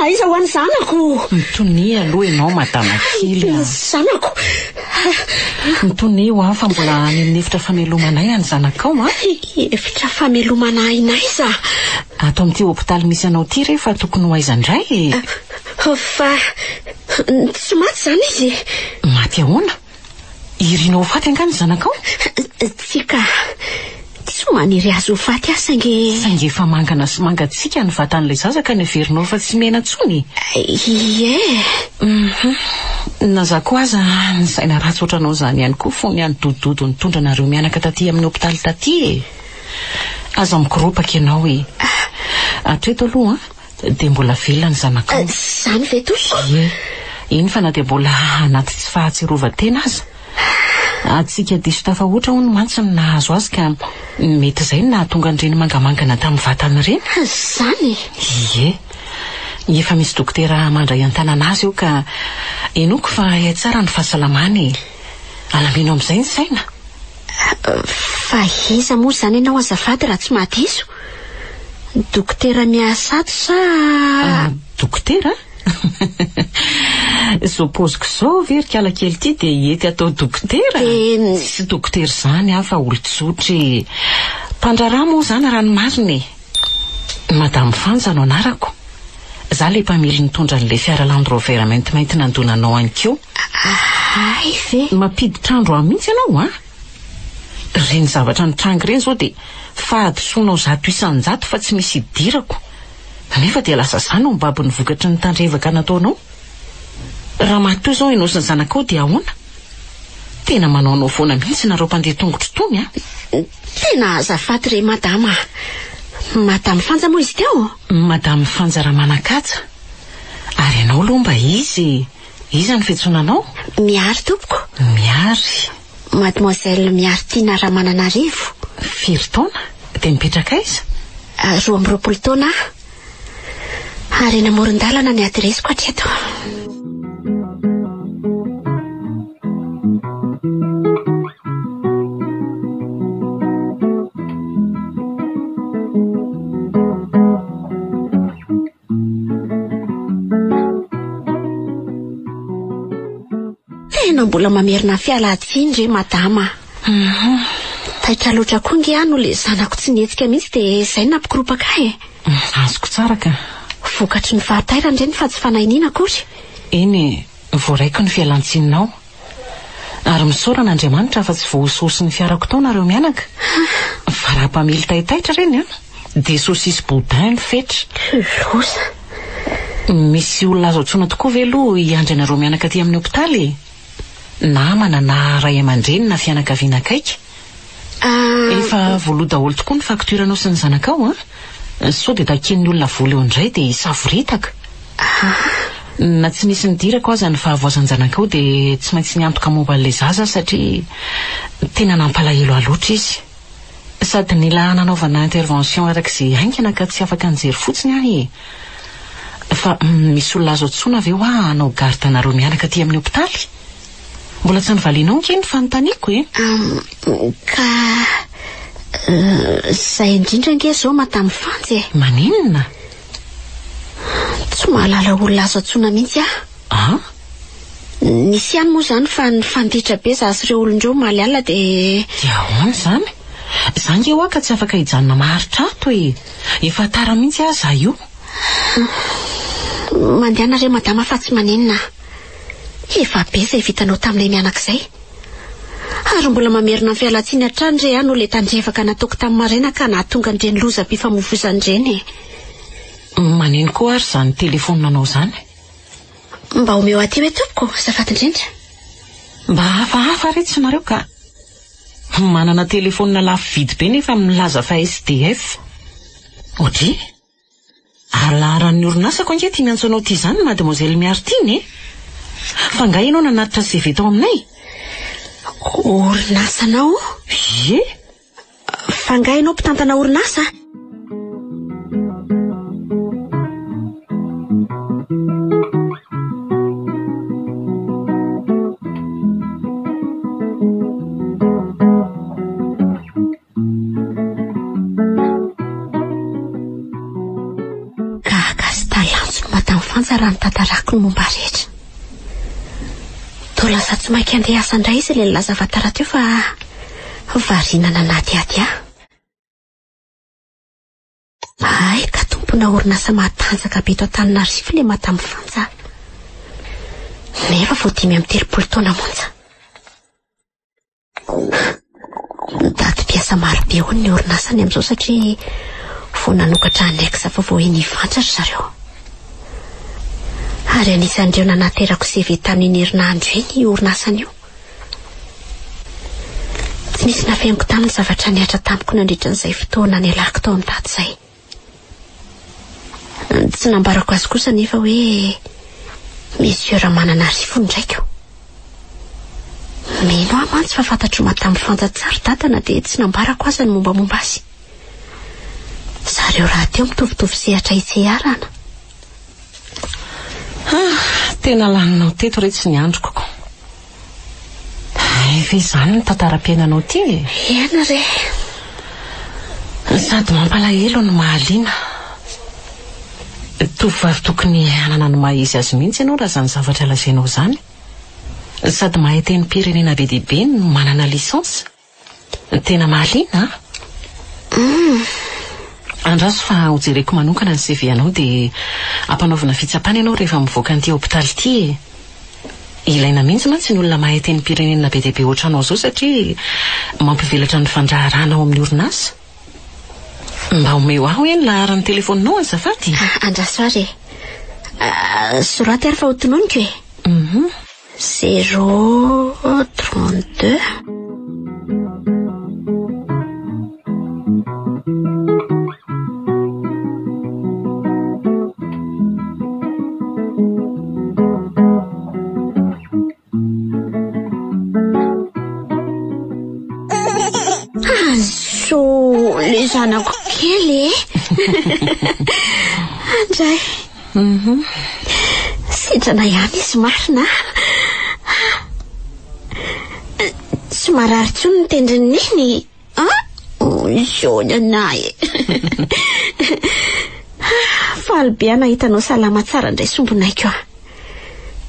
[SPEAKER 3] aiza ho any zanako
[SPEAKER 2] mitony aloha ianao madama kely
[SPEAKER 3] zanako
[SPEAKER 2] mitony ho aho fa mbola nenefitra famelomanay any zanakao
[SPEAKER 3] efitra famelomanay inaiza
[SPEAKER 2] ato amin'ity hôpitaly misy anao ty rehefa tokony ho aiza indray
[SPEAKER 3] fa tsy maty zany izy
[SPEAKER 2] maty ahoana irinao faty angany zanakao
[SPEAKER 3] tsika tsy maniry azo faty saingy
[SPEAKER 2] efa mangana sy mangatsika ny vatan'ilay zaza ka neverinao fa tsy mena tsony naza koa aza ny saina ratsy ohatranao zany ihany koa fony any dododo nitondra nareo mianaka taty amin'ny hôpitaly taty aza mikiropaka ianao atreto aloha dia mbola velona ny zanakao
[SPEAKER 3] zany ve toso
[SPEAKER 2] iny fa na dia mbola anaty tsy fahatsiarovan-tena aza atsika diso tafahoatra ho ny mantsy ny nahazo azy ka mety izay na tonga nireny mangamangana tamin'ny vatany ireny
[SPEAKER 3] zany
[SPEAKER 2] efa misy dokotera mandray an-tanana azy eo ka enoko fa tsara ny fahasalamany alamino amin'izay ny saina
[SPEAKER 3] fa iza moa zany ianao azafady raha tsy mahadiso dokotera miasato sa
[SPEAKER 2] dokotera supposoko zao verika alakely ty dia ety atao dokotera sy dokotera zany fa olo-tsotry mpandrarà moa zany ranomariny madame Fanja no anarako za le mpamily nitondra n'le fiara Land Rover maintimainty nandonanao any keo
[SPEAKER 3] Ay ve
[SPEAKER 2] mampiditra andro aho mihitsy ianao reny zavatra nitrangy reny zao dia fahadisoanao 100 fa tsy misy idirako nefa dia lasa zany no mbaby ny vokatry ny tandrevaka nataonao raha matoy zao ianao sy ny zanakao dia ahoana tena manaonao foana mihitsy nareo mpandeha tongotro tony
[SPEAKER 3] tena azafady re madama Fanja moa izy teo
[SPEAKER 2] Madame Fanja Ramanakaja ary ianao aloha mba izy ny fiantsonanao
[SPEAKER 3] Miary tompoko
[SPEAKER 2] Miary
[SPEAKER 3] Mademoiselle Miartina Ramananarivo
[SPEAKER 2] Firy taona dia mipetraka aiza
[SPEAKER 3] 12 taona ary eny amoron-dalana ny adresiko hatreto mbola mamerina fialatsiny re madama taitra loatra koa nge ano le zanako tsy nietsika mihitsy dia izay nampikorapaka
[SPEAKER 2] azoko tsara ka
[SPEAKER 3] vokatry ny fahatairany reny fa tsy fanahinina akory
[SPEAKER 2] eny voaraiko ny fialantsinonao ary misaorana Andriamanitra fa tsy voasosy ny fiarako tao nareo mianaka fa raha mpamily taitaitra reny dia sosisy boudin ny fetra
[SPEAKER 3] loza
[SPEAKER 2] misy olona azo antsona tokoa ve aloha hiandry anareo mianaka aty amin'ny hopitaly namana na ray aman-dreny na fianakaviana akaiky efa voaloha daholo tokoa ny fakturanao sy ny zanakao sao dia taken'ny olona vola eo indray dia savoritaka na tsy nisy nidirako aza ny fahavoazany zanakao dia tsy maintsy niantoka momba an'ilay zaza satria tena nampalahelo aloatra izy sady nila nanaovana intervention arak'izay haingana ka tsy afaka nijery fotsiny ahy fa misy olona azo antsona ve hoa hanao gardanareo mianaka aty amin'ny hopitaly mbola tsy nivalianao nke ny fanontaniako
[SPEAKER 3] ka zay indrindra nge zao Madame Fanja
[SPEAKER 2] maninona
[SPEAKER 3] tsy mahalala olona azo antsona mihitsy nisy ihany moa zany fa ny fanditra be za sy ireo olondreo maly alina dia
[SPEAKER 2] ahoana zany zany eo ka tsy afaka hijanona maharitra ato efa tara mihitsy za io
[SPEAKER 3] mandehana re madama fa tsy maninona efa be zay vitanao tamin'ilay mianak'izay ary mbola mamerina ny fialatsiny hatrany re ano le tandrevaka nataoko tamin'ny maraina ka nahatonga n'ireny lozam-pifamoivoizany ireny
[SPEAKER 2] maneno koa ary zany telefoninanao zany
[SPEAKER 3] mba omeo aty hoe tompoko azafady indrindra
[SPEAKER 2] mba hafahafa retsy nareo ka manana telefonina lafo vidy be nefa milaza fa SDF ohatry alaran'ny orinasako ange ty miantso anao ty zany Mademoiselle Miartine fa nga ianao nanatitra CV tao aminay
[SPEAKER 3] orinasanao fa nga ianao mpitantana orinasa raha nitatarako ny momba rehetra toa lasa tsy mainky andeha asa indray izy le nilaza vatara teo fa varinana anaty aty ay ka tompona orinasa matanjaka be eto Antananarivo le Madame Fanja nefa vao 5 taona monja daty mpiasa maro be ho ny orinasany amin'izao satria vao nanokatra annexa fa vao eny Ivantra ry zareo ary anisan'ireo nanaterako CV tamin'ny herinandro eny orinasany io tsy misy nafeniko tamin'ny zavatra niatra tamiko nandritra n'izay fotoana nialako tao amin'ny daty izay tsy nambarako azy kosa nefa hoe Monsieur Ramananarivo ndraiko mino aho mantsy fa fantatro Madame Fanja tsara datana dia tsy nambarako aza ny mombamomba azy zareo raha teo mitovitovy sehatra itseharana
[SPEAKER 2] tena laninao teto retsy ny androko efa izany ny tantaram-piainanao ty
[SPEAKER 3] iana re
[SPEAKER 2] sady mampalahelo no mahaliana tovovavy tokony anana ny mahizy azy mihitsy ianao raha zany zavatra lazainao zany sady mahay teny pirenena be dehibe no manana lisansa tena mahaliana andraso fa hojereko manokana ny CV anao dia ampanaovina fitsapana ianao rehefa mivoaka an'ity hopitaly ity ilaina mihitsy mantsy ny olona mahay teny pirenena be dia be ohatranao zao satria mampivelatra ny fandraharana ao amin'ny orinasa. Mba omeo aho hoe ny laharan'ny telefoninao azafady.
[SPEAKER 3] Andrasoary soraty ary fa ho tononiko e. 032 le zanako kely e. Andray. Sitrana ihany izy marina. Tsy marary tsony ny tendrin'iny. Zony anay. Faly be nahitanao salama tsara indray sombonaiko a.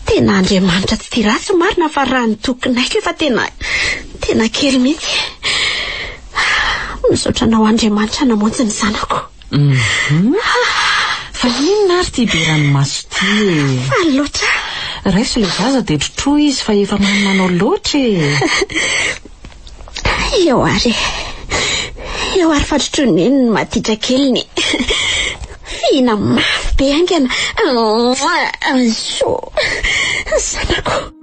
[SPEAKER 3] Tena Andriamanitra tsy tia ratsy marina fa raha ny tokonaiko efa tena kely mihitsy. Misaotranao Andriamanitra namonjy ny zanako.
[SPEAKER 2] Fa inona ary ty be ranomaso ty e?
[SPEAKER 3] Fa loatra.
[SPEAKER 2] Raisy le zaza dia trotro izy fa efa manao loatra e.
[SPEAKER 3] Eo ary fa trotrony ny matitra keliny. Fina mafy be angana. Zanako.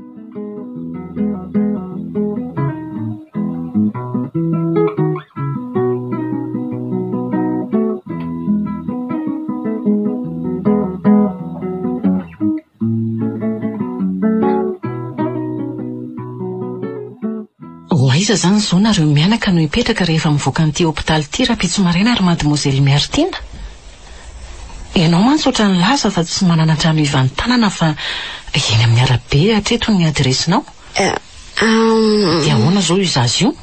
[SPEAKER 2] Iza zany zao nareo mianaka no hipetraka rehefa mivoaka n'ity hôpitaly ity Rapitsomarena ary Mademoiselle Miartina. Ianao mantsy ohatran'ny laza fa tsy manana trano ivan-tanana fa eny amin'ny arabe hatreto ny adresinao. Dia ahoana zao io zaza io?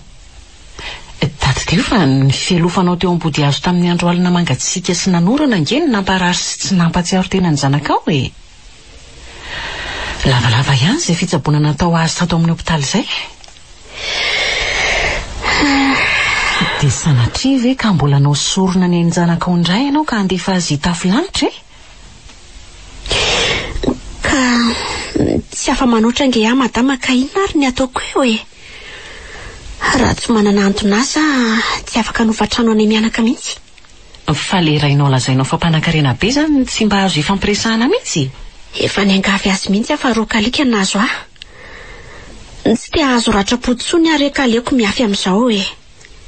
[SPEAKER 2] Tadidiro fa ny fialofanao teo ambody hazo tamin'ny andro alina mangatsiaka sy nanorana ngeny namparary sy tsy nampatsiaro tena ny zanakao e. Lavalava ihany izay fitsaboana natao azy tato amin'ny hôpitaly izay. Dia sanatria ve ka mbola nao sorona ny zanakao indray ianao ka andefa azy hitafy lanitra e?
[SPEAKER 3] Ka tsy afa-manoatra nge madama ka inona ary ny ataoko eo e? Raha tsy manana antonasa tsy afaka nofatrano any mianaka mihitsy.
[SPEAKER 2] Fa le rainao lazainao fa mpanan-karena be zany tsy mba azo ifampiresahana mihitsy.
[SPEAKER 3] Efa niangavy azy mihitsy afa rokalika nazo ah. Tsy te azo ratrapotsony ary kaleko miafy amin'izao e.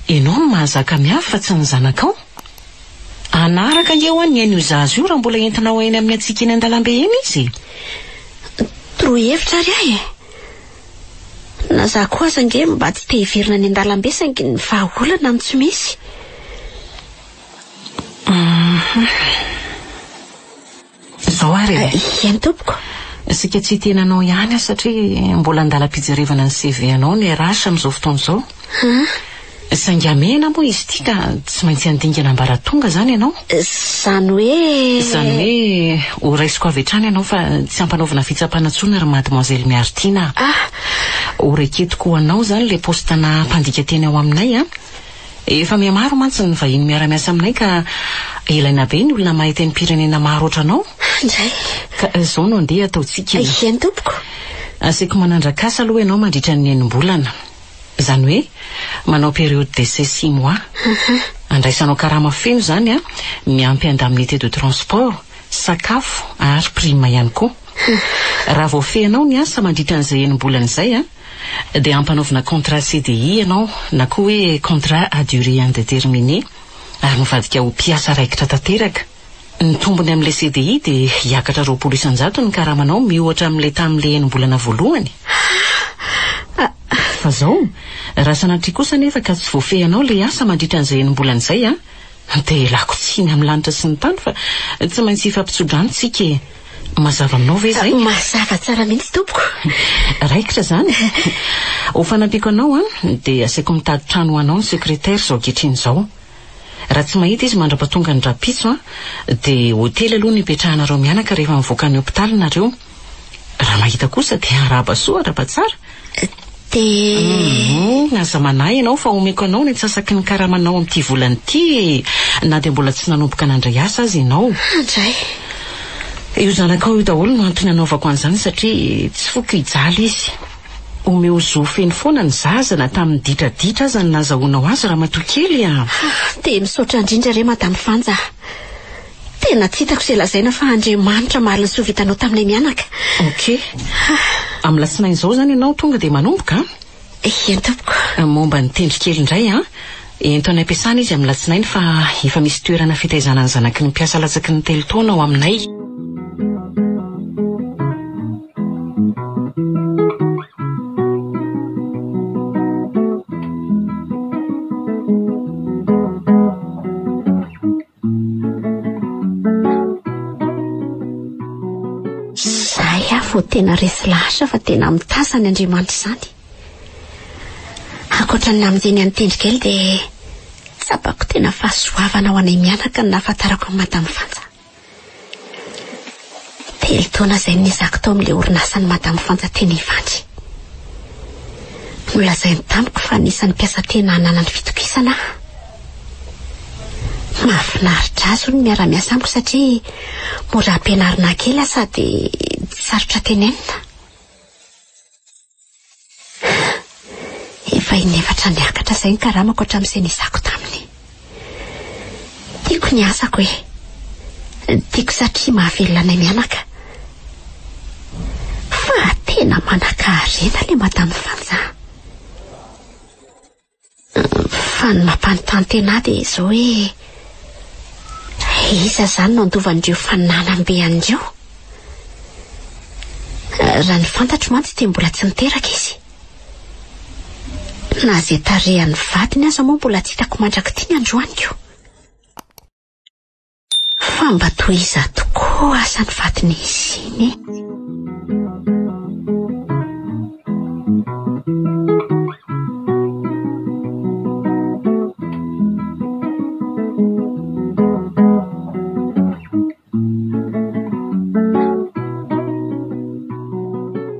[SPEAKER 2] Ianao no mahazaka miafy fa tsy ny zanakao. Anaraka eo any io zaza io raha mbola entinao eny amin'ny atsika eny an-dalambe eny izy.
[SPEAKER 3] Torohevitra ary ahy e. Na za koa aza nge mba tsy te hiverina ny an-dalambe saingy ny vahaolana no tsy misy.
[SPEAKER 2] Zao ary
[SPEAKER 3] Eny tompoko.
[SPEAKER 2] Sika tsy tenanao ihany satria mbola andalam-pijerevana ny CV anao ny RH amin'izao fotoana izao. Sangamena moa izy ity ka tsy maintsy andingana ambaratonga zany ianao.
[SPEAKER 3] Zany hoe
[SPEAKER 2] ho raisiko avy hatrany ianao fa tsy ampanaovana fitsapana intsony ary Mademoiselle Miartina. Ho raiketiko anao zany le postana mpandika teny ao aminay a. Efa mihamaro mantsy ny vahiny miara-miasa aminay ka ilaina be ny olona mahay teny pirenena maro ohatranao.
[SPEAKER 3] Indray.
[SPEAKER 2] Ka zao no andeha ataotsika.
[SPEAKER 3] Eny tompoko.
[SPEAKER 2] Aseko manandrakasa aloha ianao mandritra ny enim-bolana. Zany hoe manao période d'essai 6 mois. Andraisanao karama feno zany a, miampy indemnité de transport, sakafo ary prime ihany koa. Raha voafehinao ny asa mandritra an'izay enim-bolana izay a, dia ampanaovina contrat CDI ianao na koa hoe contrat à durée indéterminée ary mivadika ho mpiasa raikitra tanteraka. Ny tombony amin'ilay CDI dia hiakatra 200,000 ny karamanao mihoatra amin'ilay tamin'ilay enim-bolana voalohany. Fa zao, raha sanatria kosa nefa ka tsy voafehinao le asa mandritra an'izay enim-bolana izay a, dia lakotsiny amin'ny lanitra sy ny tany fa tsy maintsy ifampisodrano tsika e. Mazava aminao ve zay?
[SPEAKER 3] Mazava tsara mihitsy tompoko.
[SPEAKER 2] Raikitra zany. Ho fanampiako anao a, dia asaiko mitady trano ho anao ny secrétaire zao ankehitriny izao. Raha tsy mahita izy mandrapatonga ny Rapitso a, dia hôtely aloha no ipetrahanareo mianaka rehefa mivoaka ny hôpitaly nareo. Raha mahita kosa dia araba soa araba tsara. Aza manahy ianao fa omeko anao ny antsasaky ny karamanao amin'ity volana ity na dia mbola tsy nanomboka nandray asa azy ianao.
[SPEAKER 3] Andray.
[SPEAKER 2] io zanakao io daholo no antony anaovako an'izany satria tsy foko hijaly izy. Omeo zofeny foana ny zazana tamin'ny ditraditra aza ny nazahoana ho azy raha matokely a.
[SPEAKER 3] Dia misaotra indrindra re Madame Fanja. Tena tsy hitako izay lazaina fa Andriamanitra marina sy ho vitanao taminay mianaka.
[SPEAKER 2] Ok. Amin'ny Alatsinainy izao zany ianao tonga dia manomboka?
[SPEAKER 3] Eny tompoko.
[SPEAKER 2] Momba ny tendry kely indray a. Ento any ampiasana izy amin'ny Alatsinainy fa efa misy toerana fitaizana ny zanaky ny mpiasa latsaky ny telo taona ao aminay.
[SPEAKER 3] Vao tena resy lahatra fa tena mitasa ny Andriamanitra izany. Ankoatran'ny namijeny any tendry kely dia tsapako tena fahasoavana ho anay mianaka ny nahafantarako amin'ny Madame Fanja. Telo taona izay nizako tao amin'ilay orinasan'ny Madame Fanja teny Ivandry. Nolazainy tamiko fa anisan'ny mpiasa tena hanana ny fitokisana. Mahafinaritra azy ny miara-miasa amiko satria mora ampianarina kely sady sarotra tenenina. Efa inefatra niakatra izay ny karamako hatramin'izay nizako taminy. Tiako ny asako e. Tiako satria mahavelona anay mianaka. Fa tena manan-karena ilay Madame Fanja. Fa ny mampanontany tena dia izao hoe iza zany no andovan'ireo fananam-be an'ireo. Raha ny fantatro mantsy dia mbola tsy niteraka izy. Na izay tarehan'ny vadiny aza moa mbola tsy hitako mandrakity ny androaniko. Fa mba tohiza tokoa asa ny vadiny izy iny.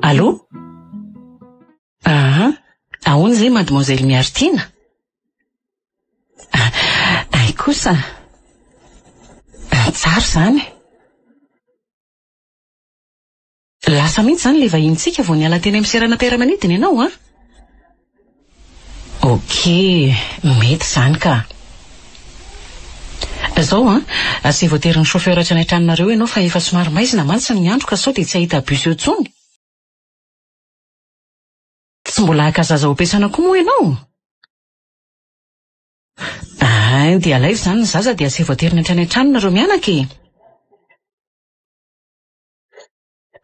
[SPEAKER 2] Allô? Ahoana izay Mademoiselle Miartina? Ay kosa. Tsara izany. Lasa mihitsy izany ilay vahintsika vao niala teny amin'ny serana piaramanidina ianao a? Ok, mety izany ka. Izao asy voatery ny chauffeur atrany an-tranonareo ianao fa efa somary maizina mantsy ny andro ka sao dia tsy ahita bus eo intsony. Tsy mbola haka-zaza ho ampiasana koa moa ianao? Dia alaivo izany ny zaza dia asy voatery ny hatrany an-tranonareo mianaka e.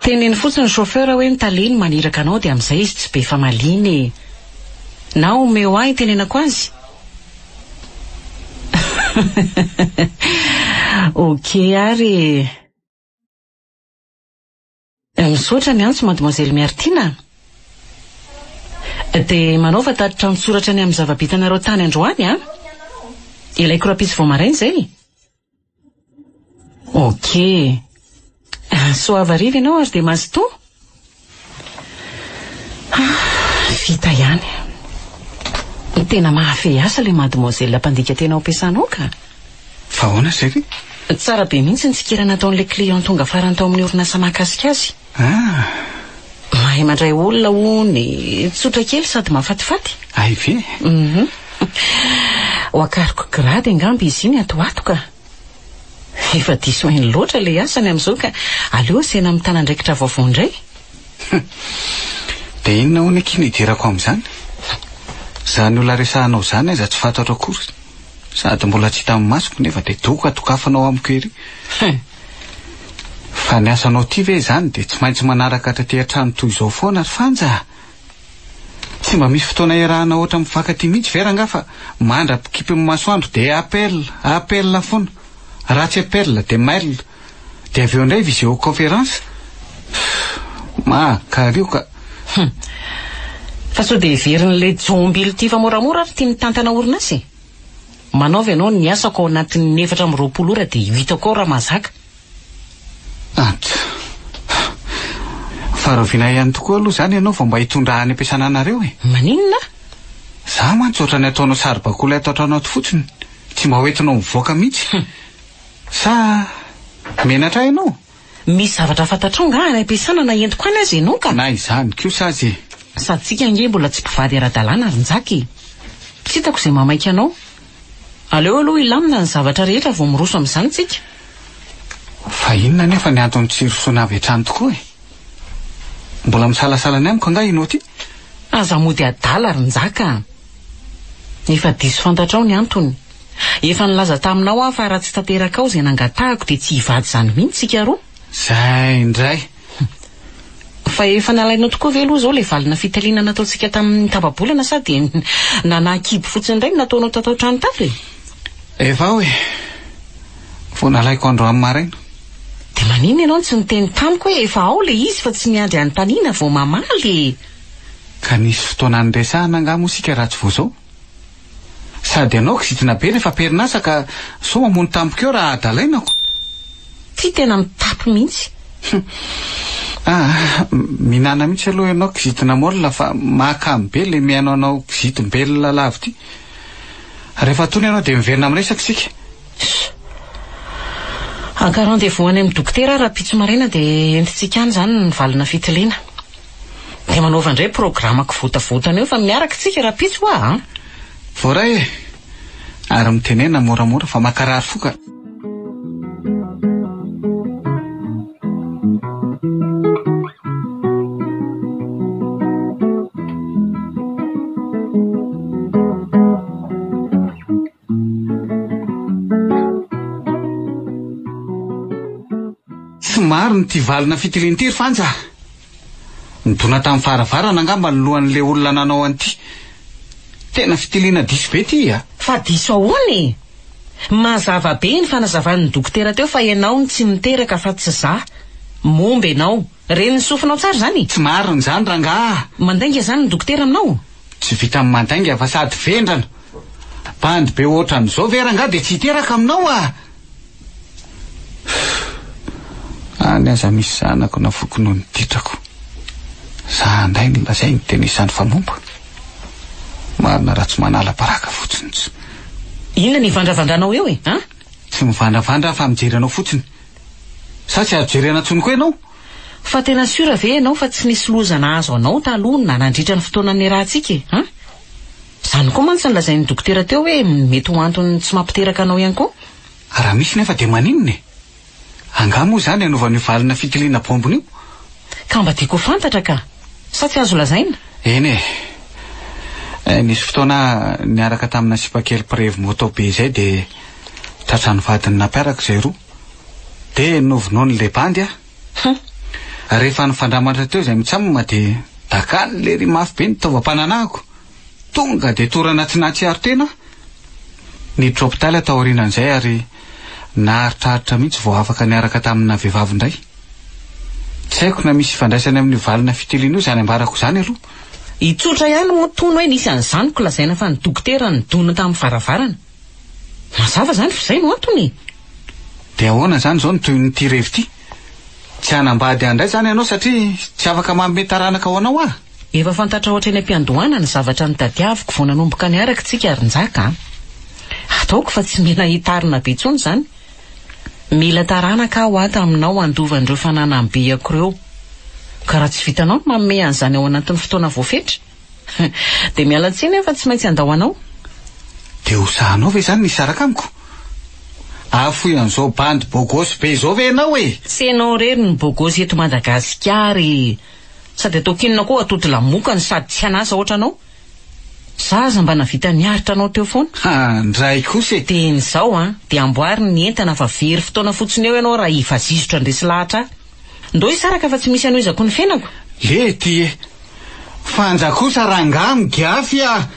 [SPEAKER 2] Teneny fotsiny ny chauffeur hoe mitaliny maniraka anao dia amin'izay izy tsy be famaliny. Na omeo ahy tenenako azy. Ok ary. Misaotra ny antso Mademoiselle Miartina. Dia manaova tatitra mitsoratra ny amin'ny zava-bitanareo tany androany a? Ilaiko rapisy vao maraina izay. Ok. Soava riva ianao ary dia mazotoa? Vita ihany. Tena mahafehy asa ilay Mademoiselle mpandika tena ho ampiasanao ka.
[SPEAKER 7] Fa ahoana izay?
[SPEAKER 2] Tsara be mihitsy ny fikirana ataon'ilay client tonga farany tao amin'ny orinasa mahakasika azy. Mahay mandray olona hony, tsotra kely sady mahafatifaty.
[SPEAKER 7] Ay ve?
[SPEAKER 2] Ho akariko grady angamby izy iny atoatoka. Efa diso hainy loatra ilay asany amin'izao ka aleo asena amin'ny tanandraikitra vaovao indray.
[SPEAKER 7] Dia inona hono kiny hidirako amin'izany? Izany olona resahanao izany aiza tsy fantatro akory. Sady mbola tsy hita amin'ny masoko nefa dia doka tokafanao amiko ery. Fa ny asanao ty ve izany dia tsy maintsy manaraka atraty an-trano toy izao foana Fanja. Tsy mba misy fotoana iarahana ohatra mifankaty mihitsy vera nga fa mandra-pikipy amin'ny masoandro dia appel foana. Raha tsy appel dia mail. Dia avy eo indray visioconférence. Karioka.
[SPEAKER 2] Fa sao dia heverin'ilay jombily ity fa moramora ary tia mitantana orinasa. Manaovy ianao ny asako ao anatin'ny 420 ora dia hitako ao raha mazaka.
[SPEAKER 7] Farovina ihany tokoa aloha izany ianao vao mba hitondra any ampiasana anareo e.
[SPEAKER 2] Maninona?
[SPEAKER 7] Za mantsy ohatrany ataonao sary-bakoly ato an-trano ato fotsiny. Tsy mba hoentinao mivoaka mihitsy. Sa menatra ianao?
[SPEAKER 2] Misy zavatra fantatrao nga any ampiasana na entiko any azy ianao ka.
[SPEAKER 7] Na izany kosa azy.
[SPEAKER 2] Sady tsika nge mbola tsy mpivady ara-dalàna ary Njaky. Tsy hitako izay mamaika anao. Aleo aloha ilamina ny zavatra rehetra vao miroso amin'izany tsika.
[SPEAKER 7] Fa inona nefa ny antony tsy rosoana avy hatrany tokoa e? Mbola misalasala ny amiko nga inao ty?
[SPEAKER 2] Aza mody adala ary Njaka. Efa diso fantatrao ny antony. Efa nilaza taminao aho fa raha tsy tanteraka ao izay nangatahako dia tsy hivady izany mihitsy tsika roa.
[SPEAKER 7] Zay indray.
[SPEAKER 2] Fa efa nalainao tokoa ve aloha izao ilay valina fitaliana nataontsika tamin'ny tababolana sa dia nanakibo fotsiny indray nataonao tatao trano tato e?
[SPEAKER 7] Efa hoe vao nalaiko andro amin'ny maraina.
[SPEAKER 2] Dia manino ianao tsy niteny tamiko hoe efa ao le izy fa tsy miandry anontaniana vao mamaly.
[SPEAKER 7] Ka nisy fotoana niresahana nga moa sika raha tsy vao zao. Sady ianao kizitina be rehefa perinasa ka so mamono tampoka eo raha adalainako.
[SPEAKER 2] Tsy tena mitapy mihitsy.
[SPEAKER 7] Minana mihitsy aloha ianao kizitina molina fa mahakamo be le mihainao anao kizitim-belona lavo ty. Rehefa tony ianao dia miverina miresaka sika.
[SPEAKER 2] Ankaran dia voany amin'ny dokotera raha pitso maraina dia entitsika any izany ny valina fitiliana. Dia manaova indray programako votavotana eo fa miaraka tsika raha pitso hoa.
[SPEAKER 7] Voray e. Ary mitenena moramora fa makarary foka. Somary ny ty valina fitiliana ty ry Fanja. Nidona tamin'ny faravarana angamba ny lohan'le olona nanao an'ity. Tena fitiliana diso be ty a.
[SPEAKER 2] Fa diso ahoany? Mazava be ny fanazavan'ny dokotera teo fa ianao ny tsy miteraka fa tsy za. Momba ianao. Reny ny sofinao tsara zany.
[SPEAKER 7] Tsy marina zany rangaha.
[SPEAKER 2] Mandainga zany ny dokotera aminao?
[SPEAKER 7] Tsy vita amin'ny mandainga fa sady vendrana. Bandy be ohatran'izao ve rangaha dia tsy hiteraka aminao a. Any aza misy zanako na foko noho ny titrako. Za ndray ny lazay ny tena isan'ny fanomba. Marina raha tsy manala baraka fotsiny tsy.
[SPEAKER 2] Inona ny vandravandranao eo e?
[SPEAKER 7] Tsy mivandravandra fa mijery anao fotsiny. Sa tsy azojerena tsony koa ianao?
[SPEAKER 2] Fa tena sura ve ianao fa tsy nisy lozana azo anao taloha na nandritra ny fotoanan'ny rahantsika e? Zany koa mantsy ny lazain'ny dokotera teo hoe mety ho antony tsy mampiteraka anao ihany koa.
[SPEAKER 7] Raha misy nefa dia maninona e? Anga moa zany anaovan'io valina fitiliana bombony io.
[SPEAKER 2] Ka mba tiako fantatra ka. Sa tsy azo lazaina?
[SPEAKER 7] Eny e. Nisy fotoana niaraka tamina sipakely prevo moto be zay dia tratrany vadiny nampiaraka zay roa. Dia novonoany le bandy a. Rehefa nifandramatra teo zay mitsamoma dia dakany le ry mafy be ny taovam-pananahako. Tonga dia torana tsy nahatsiaro tena. Niditra hopitaly atao aorianan'izay ary naharitraritra mihitsy vao afaka niaraka tamina vehivavy indray. Tsy haiko na misy ifandraisany amin'ny valina fitiliana io zany ambarako zany aloha.
[SPEAKER 2] Itsotra ihany moa tono hoe nisy an'izany ko lazaina fa ny dokotera nidona tamin'ny varavarana. Mazava zany fa zay no antony.
[SPEAKER 7] Dia ahoana zany zao toy nyty revi ty? Tsy hanambady andray zany ianao satria tsy afaka manome taranaka ho anao ah.
[SPEAKER 2] Efa fantatra ohatra eny am-piandohana ny zavatra nitadiaviko vao nanomboka niaraka tsika ary Njaka. Ataoko fa tsy mila hitarina be intsony zany. Mila taranaka aho ato aminao andovan'ireo fananam-beako ireo. Ka raha tsy vitanao no manome an'izany ao anatin'ny fotoana voafetra dia miala tsiny fa tsy maintsy andao anao.
[SPEAKER 7] Dia hosahanao ve zany nisaraka amiko? Afoy an'izao bandy bogosy be izao ve ianao e?
[SPEAKER 2] Tsy ianao rery ny bogosy eto Madagasikara. Sady atao kinona koa atoto lamokany sady tsy hanasa ohatranao. Zaza mba navita niaritra anao teo foana.
[SPEAKER 7] Ndray kosa e.
[SPEAKER 2] Teny izao dia amboariny ny entana fa very fotoana fotsiny eo ianao raha ifazizotra ndresy lahatra. Ndo isaraka fa tsy misy anoizako ny fiainako.
[SPEAKER 7] Le ty e. Fanja kosa rangaha migiafy a.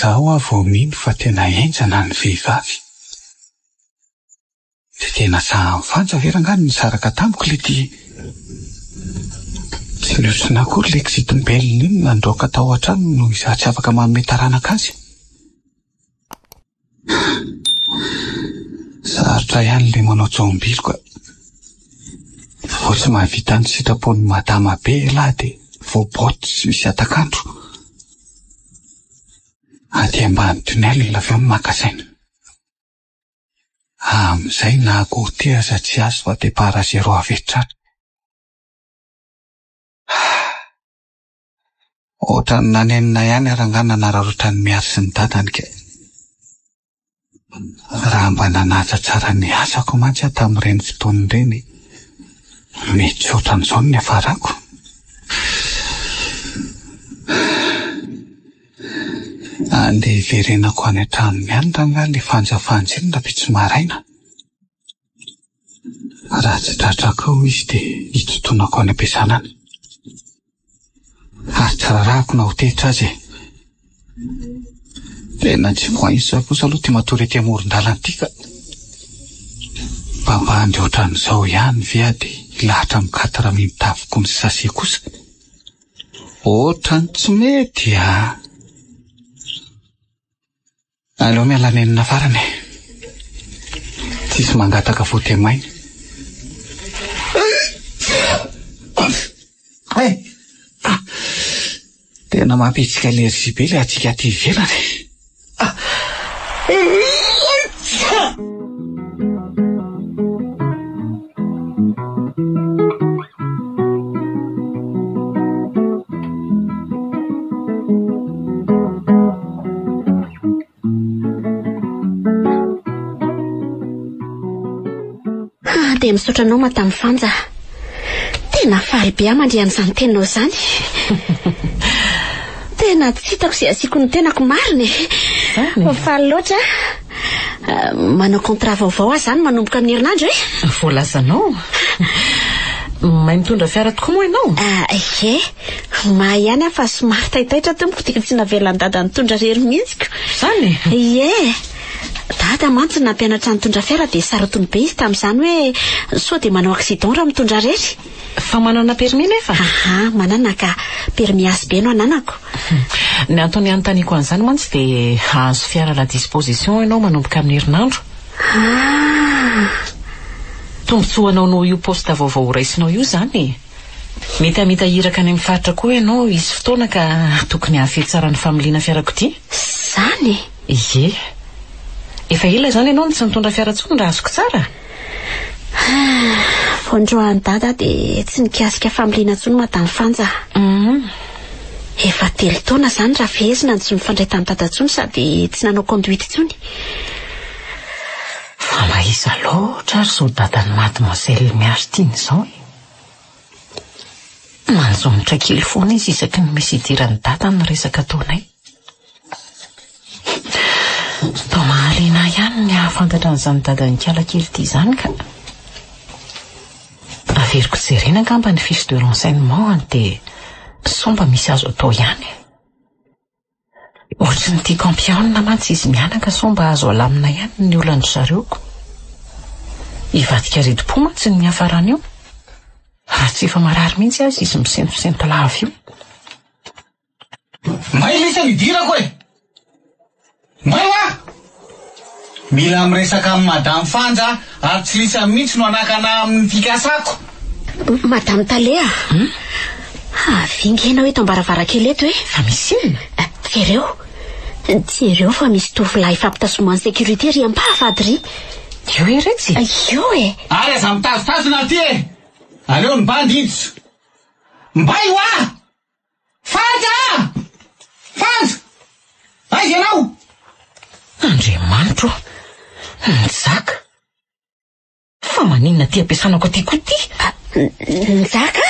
[SPEAKER 7] Zaho vao mino fa tena enjana ny vehivavy. Dia tena sahan'ny Fanja verangany nisaraka tamiko le ty. Tsy losina akory le kizitim-belona iny nandroaka tao an-trano no izaho tsy afaka manome taranaka azy. Sarotra Sarotra ihany le manao tsombilo vao tsy mahavita ny sitrapon'ny madama be lahy dia voaboty sy misy atakandro. Ady ambany tunnel avy eo maka saina. Amin'izay na goûter aza tsy azo fa départ zéro avetrany. Ohatrany nanenina ihany arangana nararotra ny miary sy ny dadany ka. Raha mba nanaja tsara ny asako mantsy aho tamin'ireny fotoan'ireny, mety ohatran'izao ny hafarako. Andeha hiverenako any an-trano ihany raha le fanjafanjirina pitsy maraina. Raha tsy tratrako izy dia hitotonako any am-piasanana. Ary tsara rahako na ho tetra azy. Tena tsy voaisa kosa aloha ty matory ety amoron-dalana ity ka. Mba ohatran'izao ihany ve dia lahatra mikatara mitaviko ny sase kosa. Ohatrany tsy mety Aleo miala nenina farany. Tsisy mangataka voatemaina. Tena mampitsika alerzi be le atsika aty ivelany.
[SPEAKER 3] Dia misaotra anao Madame Fanja. Tena faly be mandry an'izany teninao izany. Tena tsy hitako izay asiako ny tenako marina. Faly loatra. Manao contrat vaovao azy izany manomboka amin'ny herinandro e?
[SPEAKER 2] Voalazanao. Mahay mitondra fiara tokoa moa ianao?
[SPEAKER 3] Mahay ihany aho fa somary taitaitra tompoko tika tsy navelan'ny dada nitondra rery mihitsiko.
[SPEAKER 2] Zany?
[SPEAKER 3] Dada mantsy nampianatra nitondra fiara dia sarotiny be izy tamin'izany hoe sao dia manao accident raha mitondra rery.
[SPEAKER 2] Fa manana permis nefa?
[SPEAKER 3] Manana ka permis asy be no ananako.
[SPEAKER 2] Ny antony anontaniako an'izany mantsy dia ahazo fiara la disposition ianao manomboka amin'ny herinandro. Tombotsoanao no io posta vaovao raisinao io zany. Mety hamita hiraka any amin'ny faritra koa ianao isy fotoana ka tokony hafety tsara ny familiana fiarako ity.
[SPEAKER 3] Zany?
[SPEAKER 2] Efa ela zany ianao tsy nitondra fiara tsony raha azoko tsara.
[SPEAKER 3] Voandroan'ny dada dia tsy nikasika familiana tsony Madame Fanja. Efa 3 taona zany raha fehezina tsy mifandray tamin'ny dada tsony sady tsy nanao conduite tsony.
[SPEAKER 2] Fa mahisa loatra ary zao dadan'ny mademoiselle Miartine izao. Manjomitra kely foana izy isaky ny misy idiran'ny dadany resaka ataonay. Tao mahaliana ihany ny ahafantatra an'izany dadany kala kely ity izany ka. Averiko jerena angamba ny fiche de renseignement dia somba misy azo atao ihany. Ohatry ny tia campion mantsy izy mianaka somba azo alamina ihany ny olany zareoko. Ivadika redim-po mantsy ny mihafarana io. Raha tsy efa marary mihitsy azy izy misentosenty lava io.
[SPEAKER 7] May lisa midirako e! May wa! Mila miresaka amin'ny Madame Fanja ary tsy lisa mihitsy no anakana amin'ny fikasako.
[SPEAKER 3] Madame Talea. Vingenao eto ambaravarake leto e?
[SPEAKER 2] Fa misy inona?
[SPEAKER 3] Jereo fa misy tovolahy fampitasoman'ny sécurité ry ampahafady ry.
[SPEAKER 2] Io retsy?
[SPEAKER 3] Io e.
[SPEAKER 7] Ary aza mitazotazona aty e! Aleo ny bandy itso. Mbay wa! Fanja! Fanja! Aiza ianao?
[SPEAKER 2] Andriamanitro, Nzaka. Fa maninona ty ampiasanako aty koa ty?
[SPEAKER 3] Nzaka?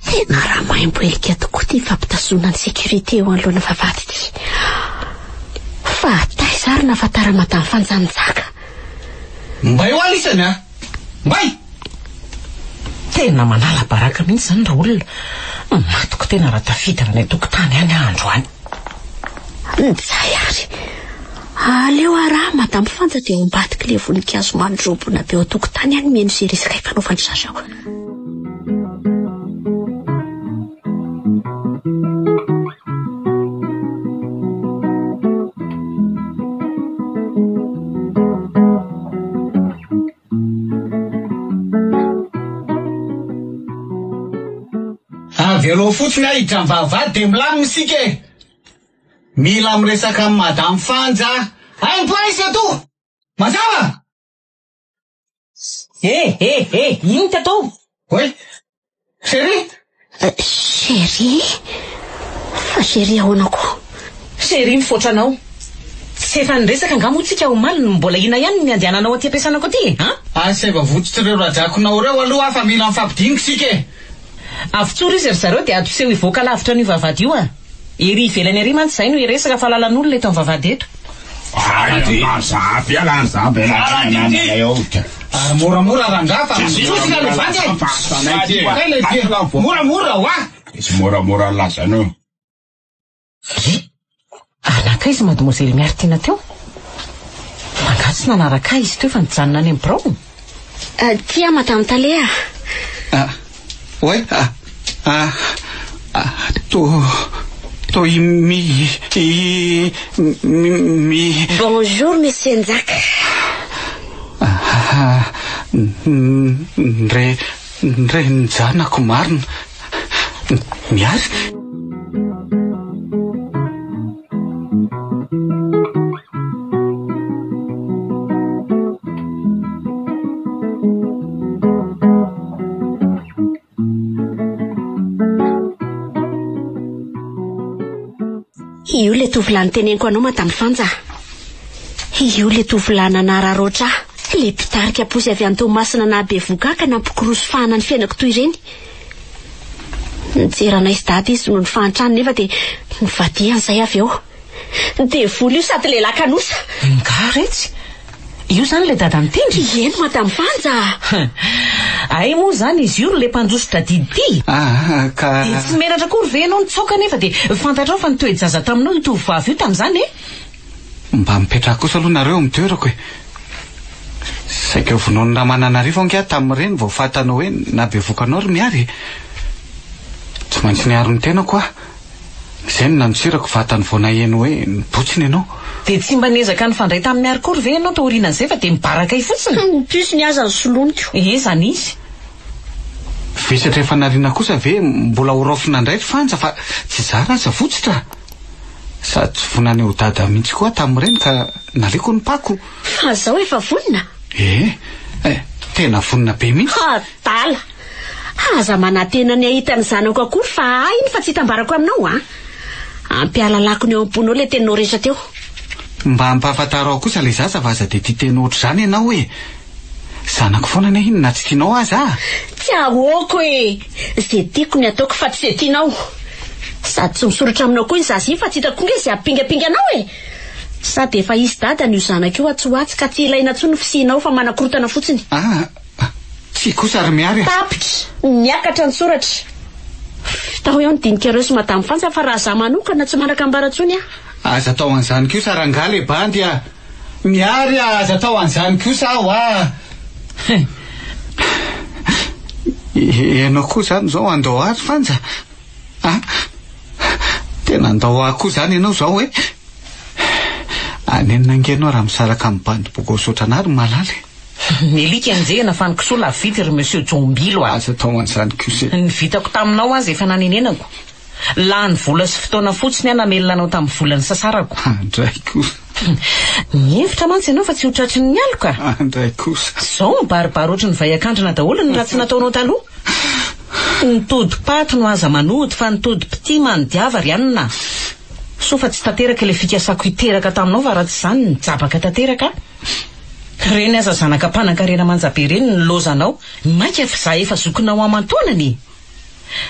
[SPEAKER 3] Tena raha maimboelika tokoa ty fampitazona ny sécurité eo anoloana vavady ty. Fa tay zary nafatara Madame Fanja Nzaka.
[SPEAKER 7] Mbay ho alisany a? Mbay!
[SPEAKER 2] Tena manala baraka mihitsy zany raha olona. Matoko tena raha tafiditra ny tokotany any andro any.
[SPEAKER 3] Nzay ary. aleo araha madamo Fanja dia ombadika ilay voninkazo mandrobona be ao tokotany any mihaino izay resaka ifanaovany zareo.
[SPEAKER 8] Avelo fotsiny ahidra mivavady dia milamina isika e. Mila miresaka amin'ny madamo Fanja. Aimpo aizy ato mazava.
[SPEAKER 2] Ino tatao?
[SPEAKER 8] Oe, Chéri?
[SPEAKER 3] Chéri? Fa Chéri ahoanako?
[SPEAKER 2] Chéri mifoatranao. Tsy efa niresaka angamotsika ho maliny mbola ina ihany ny andehananao aty ampiasanako aty, ha?
[SPEAKER 8] Asa efa vototra ireo rajakonao reo aloha afa mila mifampidinika isika e.
[SPEAKER 2] Avitsora izy ry zareo dia atoseho ivoaka lavitra ny vavady io a. Ery ivelany ery mantsy izay no iresaka fa lalan'olona eto amin'ny vavady eto.
[SPEAKER 8] Moramora rangafa tsosika le vandy. Moramora ho a.
[SPEAKER 9] Tsy moramora lazanao.
[SPEAKER 2] Alaka izy mademoiselle Miartina teo. Mangatsy nanaraka izy teo fa nijanona any amin'ny birao.
[SPEAKER 3] Tia madame Talea.
[SPEAKER 7] Ouais,
[SPEAKER 3] Bonjour, monsieur Nzak.
[SPEAKER 7] Ndre njanako marina. Miazy?
[SPEAKER 3] Io le tovolahy teneniko anao madame Fanja. Io le tovolahy nanararoatra le pitarika posy avy any Tomasina na Bevokaka nampikoroso fahana ny fiainako toy ireny. Nijerana izy dady izy no ny fahantrany nefa dia nivadian'izay avy eo. Dia vola io sady lehilahy kanosa.
[SPEAKER 2] Ngaretsy. Io zany le dada mitendry.
[SPEAKER 3] Eno madame Fanja.
[SPEAKER 2] Ay moa zany izy io le mpanjosotra didi.
[SPEAKER 7] Ka
[SPEAKER 2] Dia tsy menatra kory ve ianao nitsoaka nefa dia fantatrao fa nitoejaza taminao io tovovavy io tamin'izany e.
[SPEAKER 7] Mba mipetraka kosa aloha nareo amin'ny toerako e. Saika vonoany Ramananarivo angia tamin'ireny vao fatanao hoe na bevokanao ry miary. Tsy maintsy niaro ny tena koa. Izay no nanosirako vatany vao naheno hoe nibotsiny ianao.
[SPEAKER 2] Dia tsy mba niezaka nifandray tamin'ny miary kory ve ianao taorianan'izay fa dia mibaraka i fotsiny.
[SPEAKER 3] Piso ny aza ny soloniko.
[SPEAKER 2] Zany izy.
[SPEAKER 7] Visatra efa nariana kosa ve mbola horofina indray Fanja fa tsy zara aza fotsitra. Sady tsy vonany ho dada mihitsy koa tamin'ireny ka naleko ny pako.
[SPEAKER 3] Fa zao efa vonina.
[SPEAKER 7] Tena vonina be mihitsy.
[SPEAKER 3] Dala. Aza manantena ny ahita ny zanako akory fa iny fa tsy hitambarako aminao a. Ampialalako ny eo am-ponao le teninao rehetra teo.
[SPEAKER 7] Mba ampahafantarao kosa le zaza fa aza dia tia tena ohatr' izany ianao hoe zanako foana ne iny na tsy tianao aza.
[SPEAKER 3] Tsy ahoako e. Izay tiako ny ataoko fa tsy izay tianao. Sady tsy misoratra aminao koa iny zaza iny fa tsy hitako nge izay ampingapinga anao e. Sady efa izy dada ny io zanako io atsoatsy ka tsy ilaina intsony fisianao fa manakorotana fotsiny.
[SPEAKER 7] Tsy kosa ry miary.
[SPEAKER 3] Tapitra niakatra ny soratra. Tao eo ny dinikareo sy madame Fanja fa raha za manokana tsy manaka ambarantsony a.
[SPEAKER 7] Aza tao an'izany kosa rangaha le bandy a. Miary aza tao an'izany kosa aho a. Ianao koa zany zao andao ary Fanja. Tena andao ahy koa zany ianao zao hoe anenina angenao raha misaraka amin'ny bandy boko sotrana ary malaly.
[SPEAKER 2] Nilika anjehana fa nikisoa la vity ry monsieur Jombilo a.
[SPEAKER 7] Aza tao an'izany kosa.
[SPEAKER 2] Ny vitako taminao azy efa nanenenako. Lany vola sy fotoana fotsiny a namelinanao tamin'ny volany sasarako.
[SPEAKER 7] Andray kosa.
[SPEAKER 2] Mihevitra mantsy ianao fa tsy ho tratry ny aloka.
[SPEAKER 7] Andray kosa.
[SPEAKER 2] Zao mibaribarotra ny vaiakandrana daholo ny raha tsy nataonao taloha. Nitody paty no aza manody fa nitody piti manodiava ry anina. So fa tsy tanteraka le fikasako hiteraka taminao fa raha tsy izany nijabaka tanteraka. Reny aza zanaka mpanankarena manjabe reny ny lozanao. Maika fa za efa zokinao amantonany.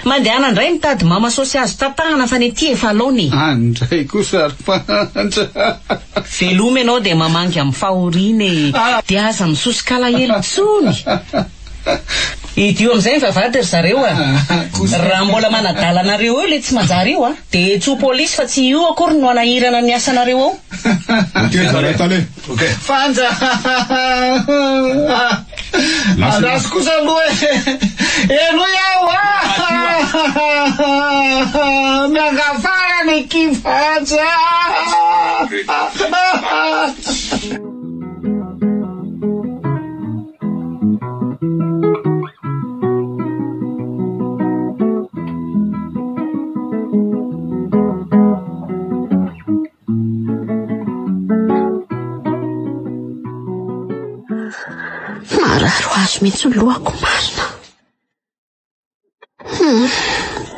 [SPEAKER 2] Mandehana indray mitady mama sosy azo tatahana fa ny ety efa laony.
[SPEAKER 7] Andray kosa ry Fanja.
[SPEAKER 2] Veloma ianao dia mamangy amin'ny fahoriana dia aza misosokala ely tsony. Idio am'izay vavady ry zareo raha mbola manadalanareo eo le tsy manjary io dia tso polisy fa tsy io akory no anahirana ny asanareo ao.
[SPEAKER 8] Fanja anasy kosa aloha elo iaho miangafarany kifanja.
[SPEAKER 3] Mararo azo mihitsy ny lohako marina.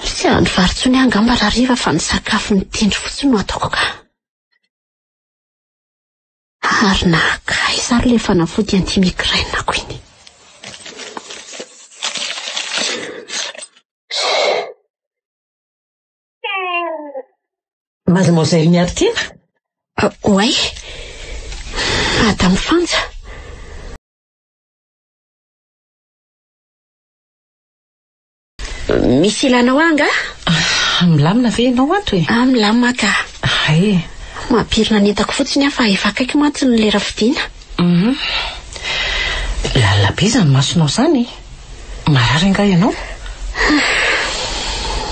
[SPEAKER 3] Tsy andro varitsony angamba raha riva fa ny sakafo ny tendry fotsiny no ataoko ka. Ary nakay sary le fanafody anti-migraine-ako iny.
[SPEAKER 2] Mademoiselle Miartina?
[SPEAKER 3] Ouais. Madame Fanja. Misy ilanao anga?
[SPEAKER 2] Milamina ve ianao ato e?
[SPEAKER 3] Milamina ka. Mampirina ny entako fotsiny fa efa akaiky mantsy ny lera fidiana.
[SPEAKER 2] Lalabiza ny masonao zany. Marary nga ianao?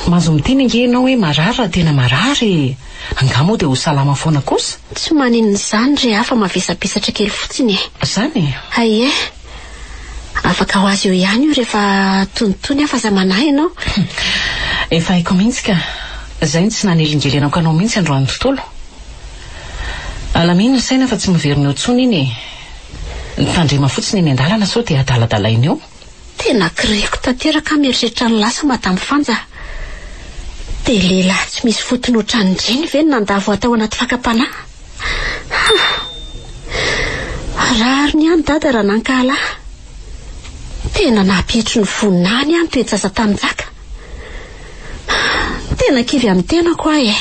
[SPEAKER 2] Mazo miteny nge ianao hoe marary tena marary. Angamo dia ho salama foana kosa.
[SPEAKER 3] Tsy maninona izany re hafa mavesapesatra kely fotsiny e.
[SPEAKER 2] Zany?
[SPEAKER 3] Aie. Afaka ho azy eo ihany io rehefa tonitony afa zamanahy ianao.
[SPEAKER 2] Efa haiko mihitsy ka. Zay tsy nanelingelenako anao mihitsy androany tontolo. Alamina saina fa tsy miverina eo tsony iny e. Ny tandrema fotsiny eny an-dalana sao dia adaladalaina eo.
[SPEAKER 3] Tena kiriko tanteraka mieritreritra ny lasa Madame Fanja. Dia lehilahy tsy misy fotony ohatrany reny ve no nandavo atao anaty fakapanahy. Rary ny any dada raha nankahalahy. Tena nampitro ny vonany any toetsasa tanjaka. Tena kivy amin'ny tenako ahy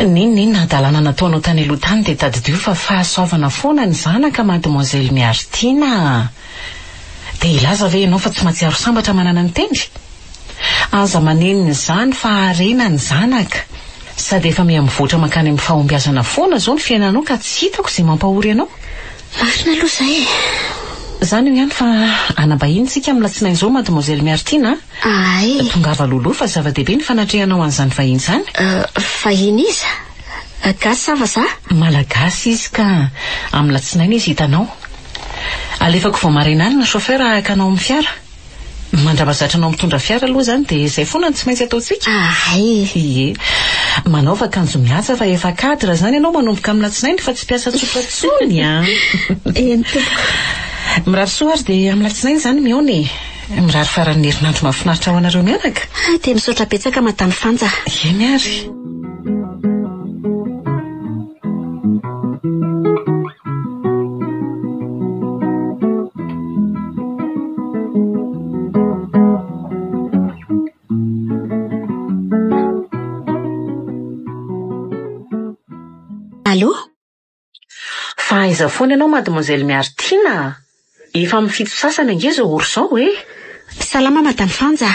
[SPEAKER 2] Ninina adalana nataonao tany aloha tany dia tadidio fa fahasoavana foana ny zanaka Mademoiselle Miartina. Dia ilaza ve ianao fa tsy mahatsiaro sambatra manana ny tendry? Aza maneniny izany fa harena ny zanaka. Sady efa miamivoatra makany amin'ny fahombiazana foana zao ny fiainanao ka tsy hitako izay mampahory ianao.
[SPEAKER 3] Marina aloha izay.
[SPEAKER 2] Zany io ihany fa anabahiny tsika amin'ny latsinainy izao Mademoiselle Miartina.
[SPEAKER 3] Ay.
[SPEAKER 2] Tongava loloha fa zava-dehibe ny fanatrehanao an'izany vahiny izany.
[SPEAKER 3] Vahiny iza? Gasy sava za?
[SPEAKER 2] Malagasy izy ka amin'ny latsinainy izy hitanao. Alefako vao maraina any na chauffeur akanao amin'ny fiara. Mandravazatranao mitondra fiara aloha zany dia izay foana ny tsy maintsy ataontsika.
[SPEAKER 3] Ay.
[SPEAKER 2] Ie. Manaova akanjo mihaja fa efa cadre zany ianao manomboka amin'ny latsinainy fa tsy piasa tsotratsony
[SPEAKER 3] Eny tompoko.
[SPEAKER 2] Mirary soa ary dia amin'ny latsinainy zany mihaona e. Mirary faran'ny herinandro mahafinaritra ho anareo mianaka.
[SPEAKER 3] Dia misaotra betsaka Madame Fanja.
[SPEAKER 2] Eny ary.
[SPEAKER 3] Allô?
[SPEAKER 2] Fa aiza foana ianao Mademoiselle Miartina? Efa mifito sasany ange zao ory zao e.
[SPEAKER 3] Salama Madame Fanja.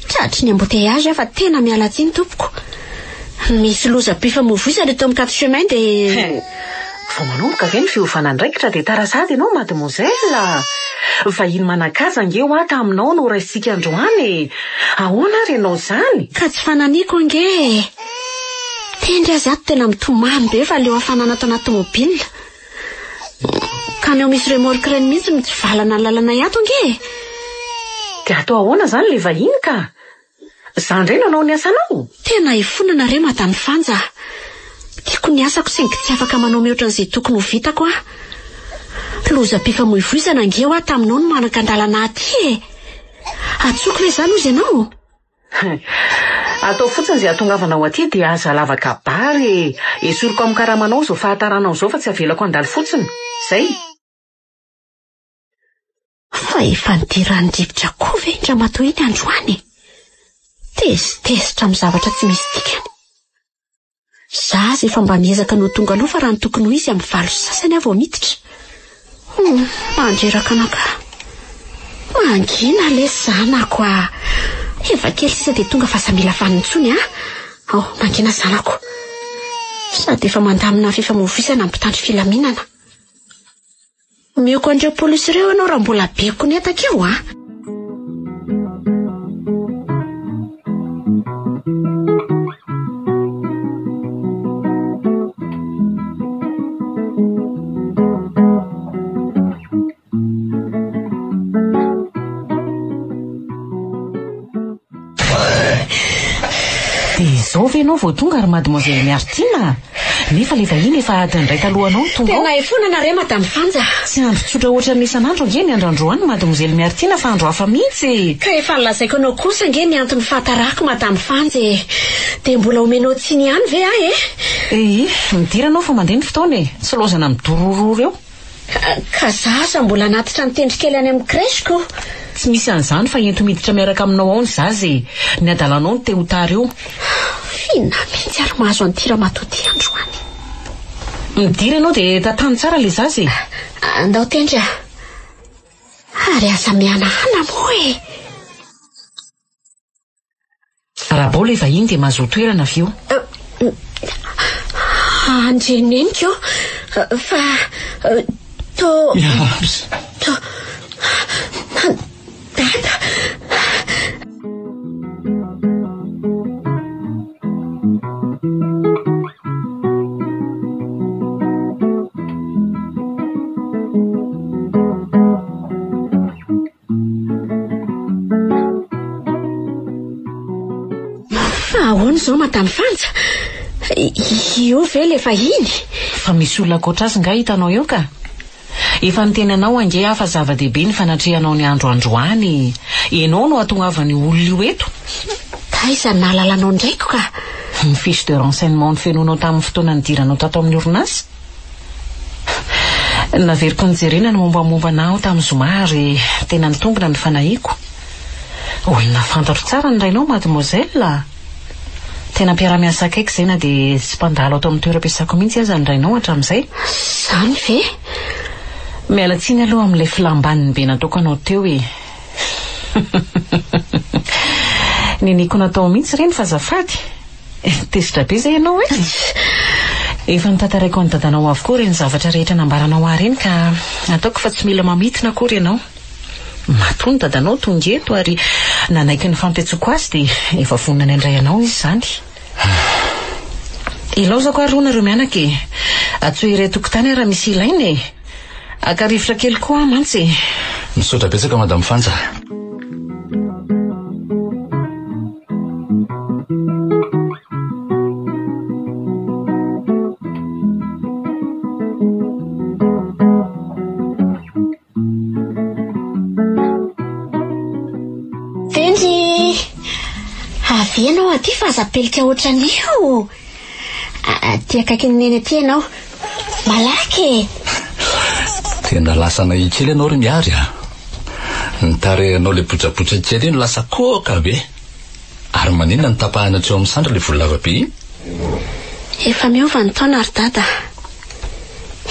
[SPEAKER 3] Tratry ny embouteillage fa tena miala tsiny tompoko. Misy loza mpifamoivoizana eto amin'ny quatre chemin dia
[SPEAKER 2] vao manomboka ve ny fiovanandraikitra dia tarazady ianao Mademoiselle. Vahiny manakaza ange ho ata aminao no raisika androany. Ahoana ary ianao zany?
[SPEAKER 3] Ka tsy fananiako ange. Tendry azy ato tena mitomany be fa leo hafanana ato anaty tomobila. Ka neo misy remorque reny mihitsy mitsivalana ny lalana ato ange.
[SPEAKER 2] Dia atao ahoana zany le vahiny ka? Zany reny anao ny asanao?
[SPEAKER 3] Tena ifonana re Madame Fanja. Tiako ny asako saingy tsy afaka manao mihoatra an'izay tokony ho vitako a. Loza mpifamoivoizana ange ho ato aminao no manakandalana aty e. Atsoko ve zany ozy ianao?
[SPEAKER 2] Atao fotsiny izay atongavanao aty dia aza lavaka bary. Esoriko amin'ny karamanao zao fahataranao zao fa tsy avelako andalo fotsiny. Zay.
[SPEAKER 3] Fa efa nidirany rivotra koa ve indra matoa iny androany? Tezitezitra amin'ny zavatra tsy misy dikany. Za azy efa mba miezaka no tonga aloha fa raha ny tokony ho izy amin'ny valo sasany avao miditra. Mandreraka anaka. Mangina le zanako a. Efa kely sisa dia tonga fa samila fanintsony mangina zanako. Sady efa mandamina fifamovisana mpitandro filaminana. Mioko andreo polisy ireo ianao raha mbola beko ny etakeo
[SPEAKER 2] Izao ve ianao vao tonga ary mademoiselle Martina? Nefa le vahiny efa adiny iray talohanao ny tonga.
[SPEAKER 3] Tena efona nareo madame Fanja.
[SPEAKER 2] Tsy andro tsotra ohatran'ny isan'andro ange ny androandroany mademoiselle Martina fa andro hafa mihitsy.
[SPEAKER 3] Ka efa nolazaiko anao kosa ange ny antony fahatarako madame Fanja. Dia mbola omenao tsiny ihany ve
[SPEAKER 2] midira anao fa mandeha ny fotoana tsy lozana midorororo eo.
[SPEAKER 3] Ka zaza mbola natitra ny tendrikely any amin'ny kreshko.
[SPEAKER 2] Tsy misy an'izany fa ento miditra miaraka aminao ao ny zazy. Ny adalanao ny te ho tary eo.
[SPEAKER 3] Fina mihitsy ary mahazo antira matoty androany.
[SPEAKER 2] Midira ianao dia tatany tsara le zazy.
[SPEAKER 3] Andao tendra. Ary asa mianahana moa
[SPEAKER 2] Raha bao le vahiny dia mahazo toerana avy eo.
[SPEAKER 3] Andreneniko fa dada. Ahoana izao madame Fanja? Io ve le vahiny?
[SPEAKER 2] Fa misy olona koatra azy nga hitanao eo ka? Efa nitenanao ange hafa zava-dehibe ny fanatrehanao ny androandroany. Ianao no atongavan'ny olona io eto.
[SPEAKER 3] Taiza nahalalanao ndraiko ka?
[SPEAKER 2] Ny fiche de renseignement nofenonao tamin'ny fotoana nidiranao tato amin'ny orinasa. Naveriko nijerena ny mombamombanao tamin'ny zoma ary tena nitombona ny fanahiako. Olona fantatro tsara ny rainao mademoiselle. Tena mpiara-miasa akaiky izay na dia tsy mpandalo ato amin'ny toeram-piasako mihitsy aza ny rainao hatramin'izay.
[SPEAKER 3] Zany ve?
[SPEAKER 2] Miala tsiny aloha amin'ilay filambaniny be nataoko anao teo Niniko natao mihitsy ireny fa azafady. Tezitra be izay ianao Efa nitantaraiko ny dadanao avokoa ireny zavatra rehetra nambaranao ahy ireny ka ataoko fa tsy mila mamitina akory ianao. Matoa ny dadanao tonga eto ary nanaiky ny fampiatsoko azy dia efa vonona ny andray anao izy izany. Ilaozako ary nareo mianaka atsoy iray tokotany raha misy ilainy Akarivotra kely koa mantsy.
[SPEAKER 4] Misaotra betsaka madame Fanja.
[SPEAKER 3] Tendry avy ianao aty fa azapelika ohatran'io. Ty akaiky ny neny aty ianao. Malaky
[SPEAKER 4] Tena lasana ikely ianao ry miary Nitarehanao le botrabotra kely iny lasa koka be. Ary maninona ny tapahana atreo amin'ny sandra le volava be iny?
[SPEAKER 3] Efa miova ny taona ary dada.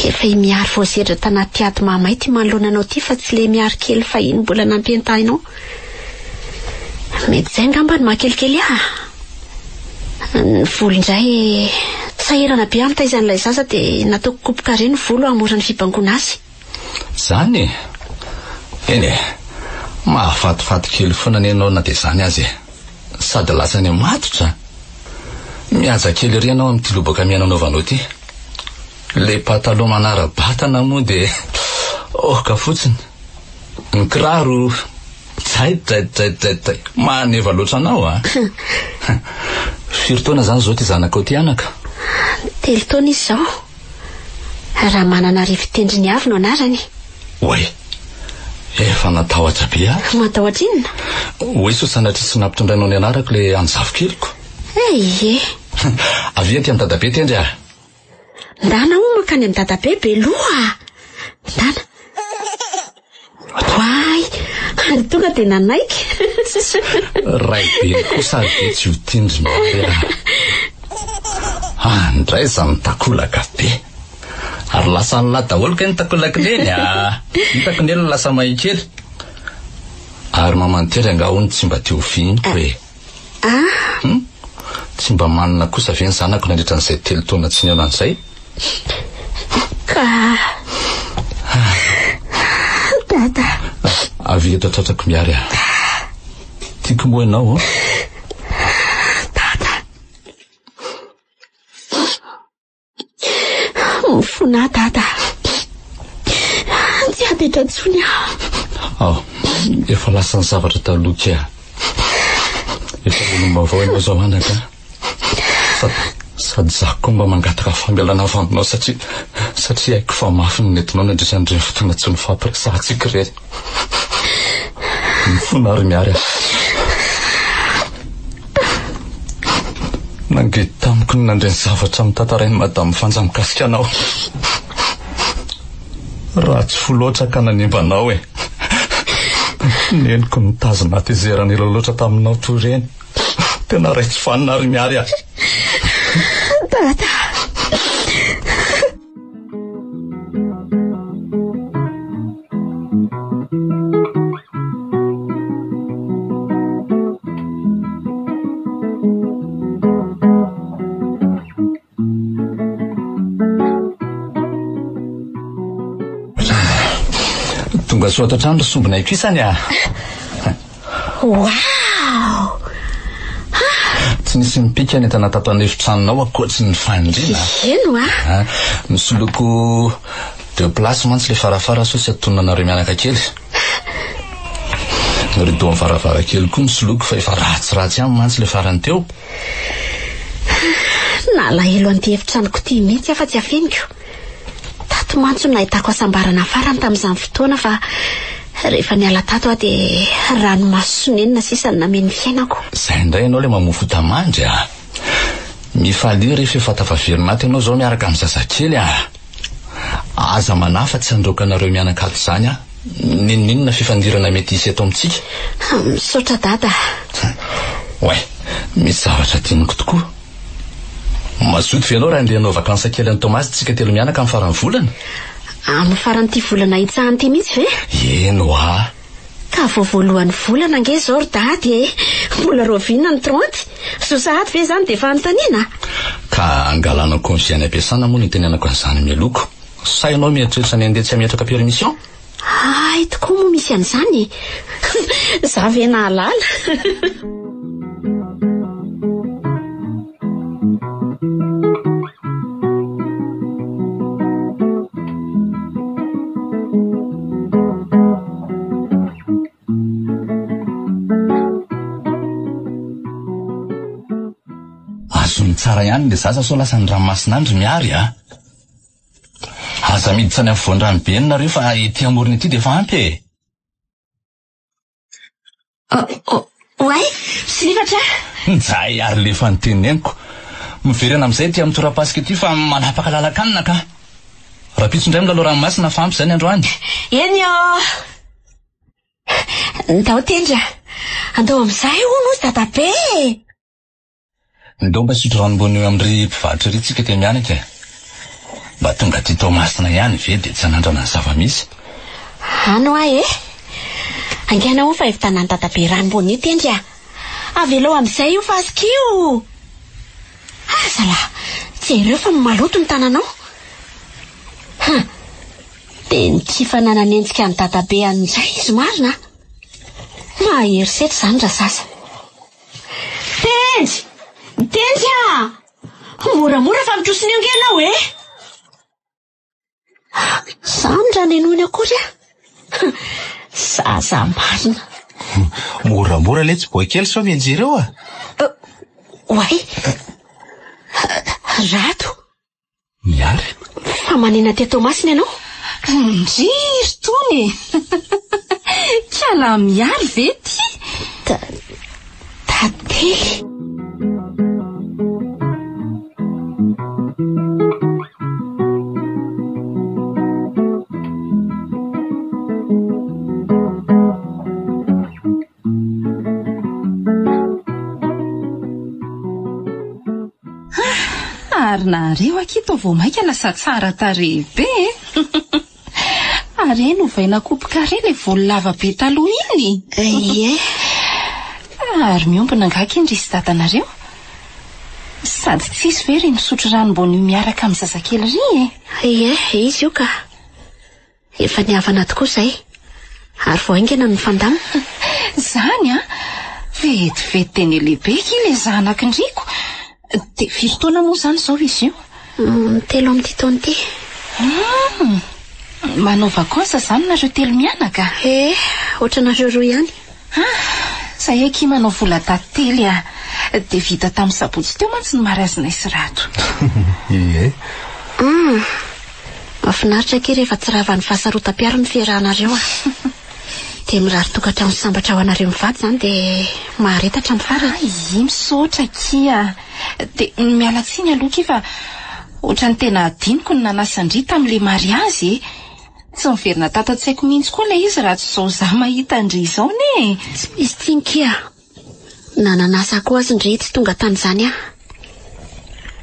[SPEAKER 3] Efa miary voazedra tanaty ady mamay ty manoloana anao ty fa tsy le miary kely fa iny mbola nampientainao. Mety izay ngamba ny mahakelikely Ny volo indray sahirana be amin'ny taizan'ilay zaza dia nataoko kopoka ireny volo hamoran'ny fibangoana azy.
[SPEAKER 4] Zany eny mahafatifaty kely foana ny ianao na dia zany azy sady lasany matotra. Mihaja kely ery ianao amin'ity lobaka miananaovanao ty. Le pataloha manara-batana moa dia ka fotsiny. Ny kiraro zay maneva loatra anao Firy taona zany zao ty zanakao ty anaka?
[SPEAKER 3] 3 taona izy zao. Raha manana rivotendriny avy no anarany.
[SPEAKER 4] Oay, efa natahotra be
[SPEAKER 3] Matahotra inona?
[SPEAKER 4] Oe so sanatria sy nampitondrainao ny anarako le anjavo keliko.
[SPEAKER 3] Ie.
[SPEAKER 4] Avy ty amin'ny dadabe tendry
[SPEAKER 3] Ndana makany amin'ny dadabe beloha. Ndana. Wai, tonga dia nanaiky.
[SPEAKER 4] Ray be kosa be tsy ho tindrina. Andray za mitakolaka be. Ary lasa ny daholo ka hitako lakineny hitako nely lasa may kely. Ary mamantera nga hono tsy mba teo finyko e. Tsy mba manana kosa ve ny zanako nandritra n'izay 3 taona tsy niona an'izay.
[SPEAKER 3] Dada.
[SPEAKER 4] Avy eto atratrako miary tiako moa ianao
[SPEAKER 3] Dada. Mifona dada. Tsy adetra tsony
[SPEAKER 4] efa lasa ny zavatra taloky efa olom-bavao ianao zao anaka. Sady zako koa mba mangataka fambialana avy aminao satria haiko fa mafy ny netinao nandrisan'ireny fotoana tsy nifampiresahantsika ireny. Mifona ary miary nange tamiko ny nandreny zavatra mitantarainy madama Fanja mikasika anao. Raha tsy foloatra ka nanimbanao neniko nitazona tezerana ilo loatra taminao toy ireny. Tena raitsy fanina ary miary
[SPEAKER 3] Dada.
[SPEAKER 4] Tonga soa ato an-trano sombinay kisany
[SPEAKER 3] Wow.
[SPEAKER 4] Tsy nisy mipika ny entana tato an'efitranonao akoatsy ny fandriana.
[SPEAKER 3] Eno
[SPEAKER 4] Misoloko 2 place mantsy le farafara so tsy atonanareo mianaka kely. Ny rideau amin'ny varavarankely koa misoloko fa efa ratsiratsy ihany mantsy le farany teo.
[SPEAKER 3] Nalahelo an'ity efitranoko ty mihitsy afa tsy afeniko. Tato mantsy no nahitako asambarana farany tamin'izany fotoana fa rehefa niala tato dia ranomasonenina sisa ny namen'ny fiainako.
[SPEAKER 4] Izay indray ianao le mamofo tamandry mifaly rehefa efa tafavery maty ianao zao miaraka amin'ny zazakely aza manafa tsy androkanareo mianaka ato izany ninonina fifandirana mety isy eto amintsika.
[SPEAKER 3] Misaotra dada.
[SPEAKER 4] Misy zavatra tiniko tokoa. Mazoto ve ianao raha andehanao vakansa kely an'ny Tomasy tsika 3 mianaka amin'ny farany volana?
[SPEAKER 3] Amin'ny faran'ity volana itsahany ty mihitsy ve?
[SPEAKER 4] Eno
[SPEAKER 3] Ka voalohan'ny volana ange zao dady mbola roviana ny 30. Sosahady ve zany dia efa anontaniana?
[SPEAKER 4] Ka angalana congé any ampiasana moa ny tenenako an'izany miloko. Sa ianao mieritreritra ny andeha tsy hametraka permission?
[SPEAKER 3] Tokoa moa misy an'izany. Za ve nahalala.
[SPEAKER 4] Azony tsara ihany le zaza so lasa ny ranomasinandry miary aza miditra any amin'ny voandrano be nareo fa ety amorony ety dia efa ampy
[SPEAKER 3] Silivatra?
[SPEAKER 4] Nzay ary le efa niteneniko miverena amin'izay ety amin'ny torapasika ety fa manapaka lalakanina ka raha pitso indray milalao ranomasina fa ampy izay ny androany.
[SPEAKER 3] Eny ndao tendra andao amin'izay hono ozy dadabe.
[SPEAKER 4] Ndao mba sotro ranombony eo amin'ry mpivarotra ry tsika te mianaka mba tonga ty Tomasina ihany ve dia tsy hanandrana ny zava-misy.
[SPEAKER 3] Ano angena ho fa efa tanany dadabe ranombony io tendra avelo amin'izay io fa azokio. Azala jereo fa maloto ny tananao. Dia nikifanana nentsika ny dadabe an'izay izy marina. Maherisetra izany raha sasa. Tendra! Moramora fa mitrosiny angenao Samy ra nenony akory Zaza marina.
[SPEAKER 5] Moramora le tsy boakely sao mianjereo
[SPEAKER 3] Rato.
[SPEAKER 4] Miary?
[SPEAKER 3] Fa manena te Tomasina ianao?
[SPEAKER 6] Ndriry tony. Kala miary ve ty?
[SPEAKER 3] Tate.
[SPEAKER 6] Marinareo akito vao maika lasa tsara tarehy be. Are novaina kopoka reny volo lava be taloha iny.
[SPEAKER 3] Ie.
[SPEAKER 6] Ary miombona ngaka indrisy dadanareo. Sady tsisy very misotro ranombony miaraka amin'ny zazakely ry.
[SPEAKER 3] Ie, izy io ka. Efa niavana tokoa izay. Ary vao aingana ny fandamina.
[SPEAKER 6] Zany vetivety teny lehibe kile zanakindriko. Dia firy taona moa zany zao izy io?
[SPEAKER 3] 3 amin'ity taona ity.
[SPEAKER 6] Manao vakansa zany nareo 3 mianaka?
[SPEAKER 3] Ohatranareo 2 ihany.
[SPEAKER 6] Zay eky manao vola tately dia vita tamin'ny sabotsy teo mantsy ny marazina sy rato.
[SPEAKER 5] Ie.
[SPEAKER 3] Mahafinaritra kely rehefa tsy raha ny fahasarotam-piara ny fiarahanareo. Dia mirary tokantrano sambatra ho anareo mivady zany dia maharetatra ny farany.
[SPEAKER 6] Misaotra kia. Dia miala tsiny aloha kia fa ohatran'ny tena adiniko ny nanasandry tamin'ilay mariazy. Tsy miverina tatatsaiko mihitsy koa ilay izy raha tsy izao za mahita andry izao ne.
[SPEAKER 3] Tsy misy tsiny kia. Nananasa koa azy ndry tsy tonga tany zany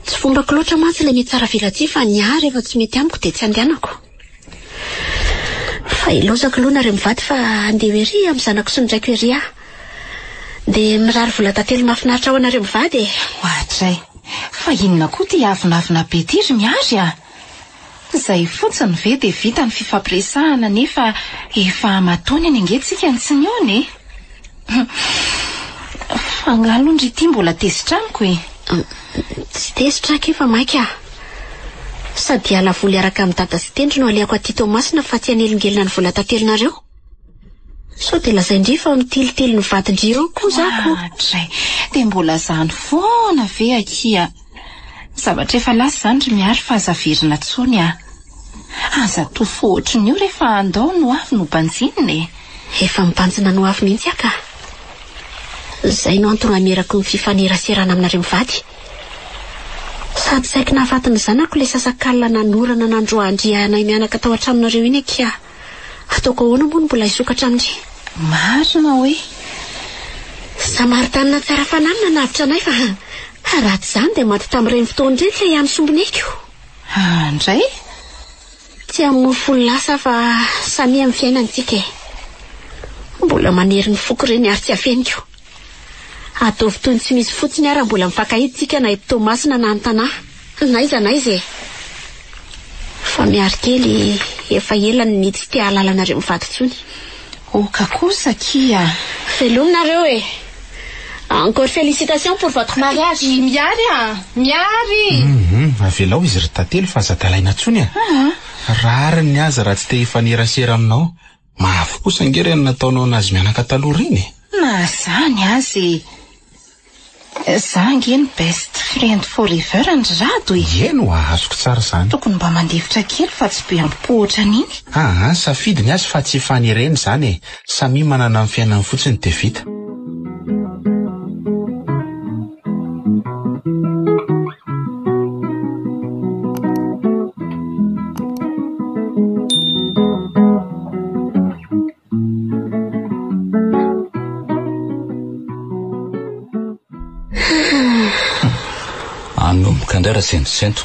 [SPEAKER 3] Tsy fombako loatra mantsy ilay mety tsara vilatsy fa niary rehefa tsy mety amiko dia tsy andehanako. Fa ilozako aloha nareo mivady fa andeha ery amin'ny zanako sy ndraiky ery dia mirary vola tantely mahafinaritra ao anareo mivady.
[SPEAKER 6] Ohatray. Fa inona koa ty avinavina be tiry miary Zay fotsiny ve dia vita ny fifampiresahana nefa efa matony any angetsika ny tsinione. Fangalondry ity mbola tezitra amiko
[SPEAKER 3] Tsy tezitra kefa maika. Sady ala voly araka amin'ny dada sy tendry no aleako aty Tomasina fa tsy anelingelina ny vola tantelinareo. So dia lazaindry fa mitilitily ny vadindriro koa zako.
[SPEAKER 6] Dia mbola zany foana ve akia. Zavatra efa lasa zany ry miary fa azaverina tsony aza tofo ohatriny io rehefa andao no avy no banjininy.
[SPEAKER 3] Efa mibanjina no avy mihitsy ka. Zay no antony amerako ny fifaneraserana aminareo mivady. Sady saiko nahafatiny zanako ilay sasakalina nanorana nandroandrianay mianaka tao an-tranonareo iny kia. Ataoko ahoana moa no mbola isokatra aminy.
[SPEAKER 6] Marina hoe.
[SPEAKER 3] Samaritana tsara fanamina navitra anay fa raha tsy izany dia maty tamin'ireny fotoana ireny ilay ihany sombineko.
[SPEAKER 6] Andray?
[SPEAKER 3] Tsy hamory folo lasa fa samy amin'ny fiainantsika. Mbola manery ny foko ireny ary tsy hafeniko. Ataovy toy ny tsy misy fotsiny ary mbola mifankahiditsika na eto Tomasina na an-tanahy. Naiza naiza fa miary kely efa elany ny tsy tia alalanareo mivady tsony.
[SPEAKER 6] Oka kosa kia.
[SPEAKER 3] Velomnareo Encore félicitations pour votre mariage. Miary.
[SPEAKER 5] Avelao izy ry tantely fa zadalaina tsony rary ny aza raha tsy te hifanerasera aminao. Mafy kosa ngereny nataonao anazy mianaka taloha reny.
[SPEAKER 6] Na zany azy. Zangeny best friend forever andry rado
[SPEAKER 5] Eno azoko tsara zany.
[SPEAKER 6] Tokony mba mandevitra kely fa tsy be ampohatra niny.
[SPEAKER 5] Safidy ny azy fa tsy fanereny zany samy manana amin'ny fiainany fotsiny dia vita.
[SPEAKER 4] Anomboka indray raha sendosento.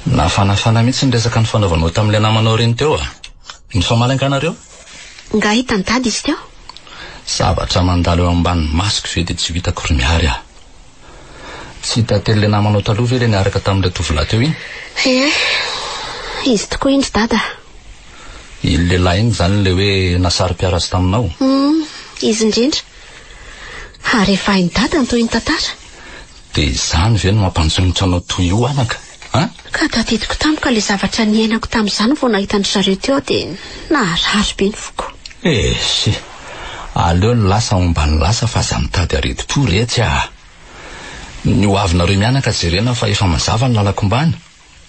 [SPEAKER 4] Nafanafana mihitsy ny resaka ny fanaovanao tamin'ilay namanao reny teo Ny famalainkanareo?
[SPEAKER 3] Nga hita ny dady izy teo?
[SPEAKER 4] Zavatra mandalo eo ambany masoko ve dia tsy vitako ry miary Tsy hita le namanao taloha ve le niaraka tamin'ilay tovolahy teo iny?
[SPEAKER 3] Izy tokoa indry dada.
[SPEAKER 4] Iny lehilahy iny zany le hoe nasary-piarazy taminao?
[SPEAKER 3] Izy indrindra. Ary efa hainy dada ny toy ny tantara.
[SPEAKER 4] Dia izany ve no mampanjonitra anao toy io anaka?
[SPEAKER 3] Ka tadidiko tamiko ilay zavatra niainako tamin'izany vao nahita ny zareo teo dia naharary be ny foko.
[SPEAKER 4] Aleo ny lasa ombany lasa fa aza mitady areti-po retsy Ny hoavinareo mianaka jerena fa efa mazava ny lalako mbany.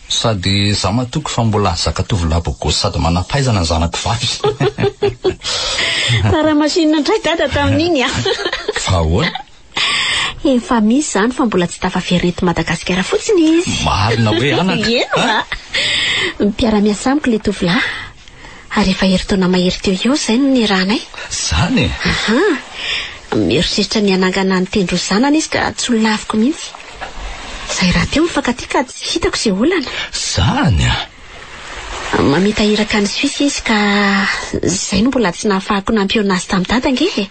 [SPEAKER 4] Sady za matoko fa mbola zakatovolahy bogosy sady manampaizana ny zanako vavy.
[SPEAKER 3] Raha masinina indray dada tamin'iny
[SPEAKER 4] Fa ahoana?
[SPEAKER 3] Efa misy zany fa mbola tsy tafaverina Madagasikara fotsiny izy.
[SPEAKER 4] Marina hoe anaka.
[SPEAKER 3] Mpiara-miasa amiko ilay tovolahy. Ary efa herintaona mahery teo eo izay no niranay.
[SPEAKER 4] Zany?
[SPEAKER 3] Mieritreritra ny anangana ny tendro zanany izy ka tsy ho laviko mihitsy. izay raha teo mifankatia ka tsy hitako izay olana.
[SPEAKER 4] Zany a.
[SPEAKER 3] Mamitahiraka ny Suisse izy ka izay no mbola tsy nahafahako nampiona azy tamin'ny dada ange.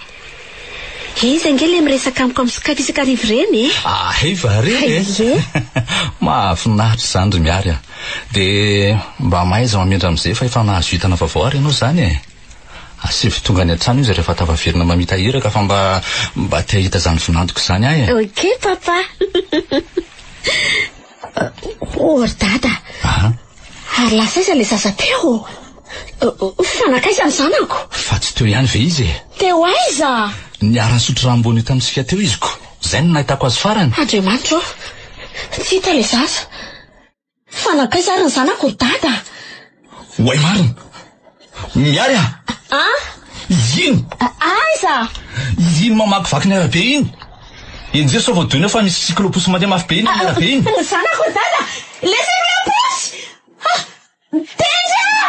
[SPEAKER 3] Izy ange le miresaka amiko amin'ny Skype isakarivo reny.
[SPEAKER 4] Efa reny. Mahafinaritra izany ry miary a. Dia mba mahaiza mamindra amin'izay fa efa nahazo hitana vaovao ary ianao izany e. Asivy tonga ny an-trano izy rehefa tafaverina mamitahiraka fa mba te hahita izany vinantoko izany ahy e.
[SPEAKER 3] Ok papa. Ry dada. Ary lasa iza le zaza teo. Fanakaiza ny zanako?
[SPEAKER 4] Fa tsy teo ihany ve izy e?
[SPEAKER 3] Teo aiza?
[SPEAKER 4] Niara nisotro rambony tamintsika teo iziko. Izay no nahitako azy farany.
[SPEAKER 3] Andriamanitra tsy hita le zaza. Fanakaiza ary ny zanako ry dada?
[SPEAKER 4] Oay marina. Miary a. Ino?
[SPEAKER 3] Aiza?
[SPEAKER 4] Ino mamakivaky ny arabe iny? Injery sao voadoina fa misy cyclopus mandeha mafy be iny ny arabe iny.
[SPEAKER 3] Ny zanako ry dada. Laissez-moi la pousse. Danger!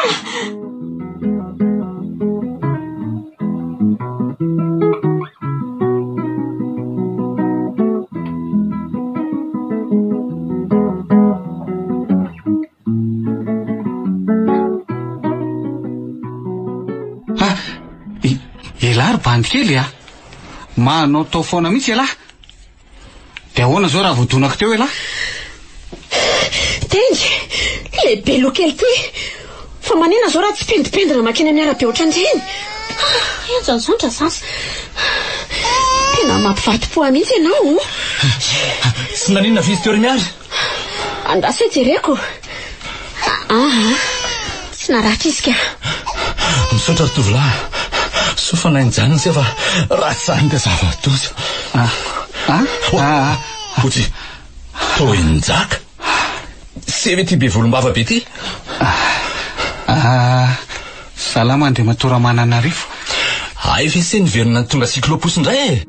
[SPEAKER 7] Elary bandy kely a. Manao tao foana mihitsy elahy. Dia ahoana zao raha voadonako teo elahy?
[SPEAKER 3] Tengy, lehibe loha kely ty. Fa manina zao raha tsy pendipendina makina miarabe ohatran'ireny. Enjanzandra sasa. Tena mampivartom-po mihitsy ianao.
[SPEAKER 4] Tsy naninona vizy teo ry miary?
[SPEAKER 3] Andasa jereko. Tsy naratra izy ka.
[SPEAKER 4] Misaotra ry tovolahy. Sofa nainjany sy efa ratsany dia zava-toza. Otsy, toa injaka. Se ve ty be volom-bava be ty?
[SPEAKER 7] Salama andre matora mananarifo.
[SPEAKER 4] Efa se niverina ny tonga cyclopus indray e.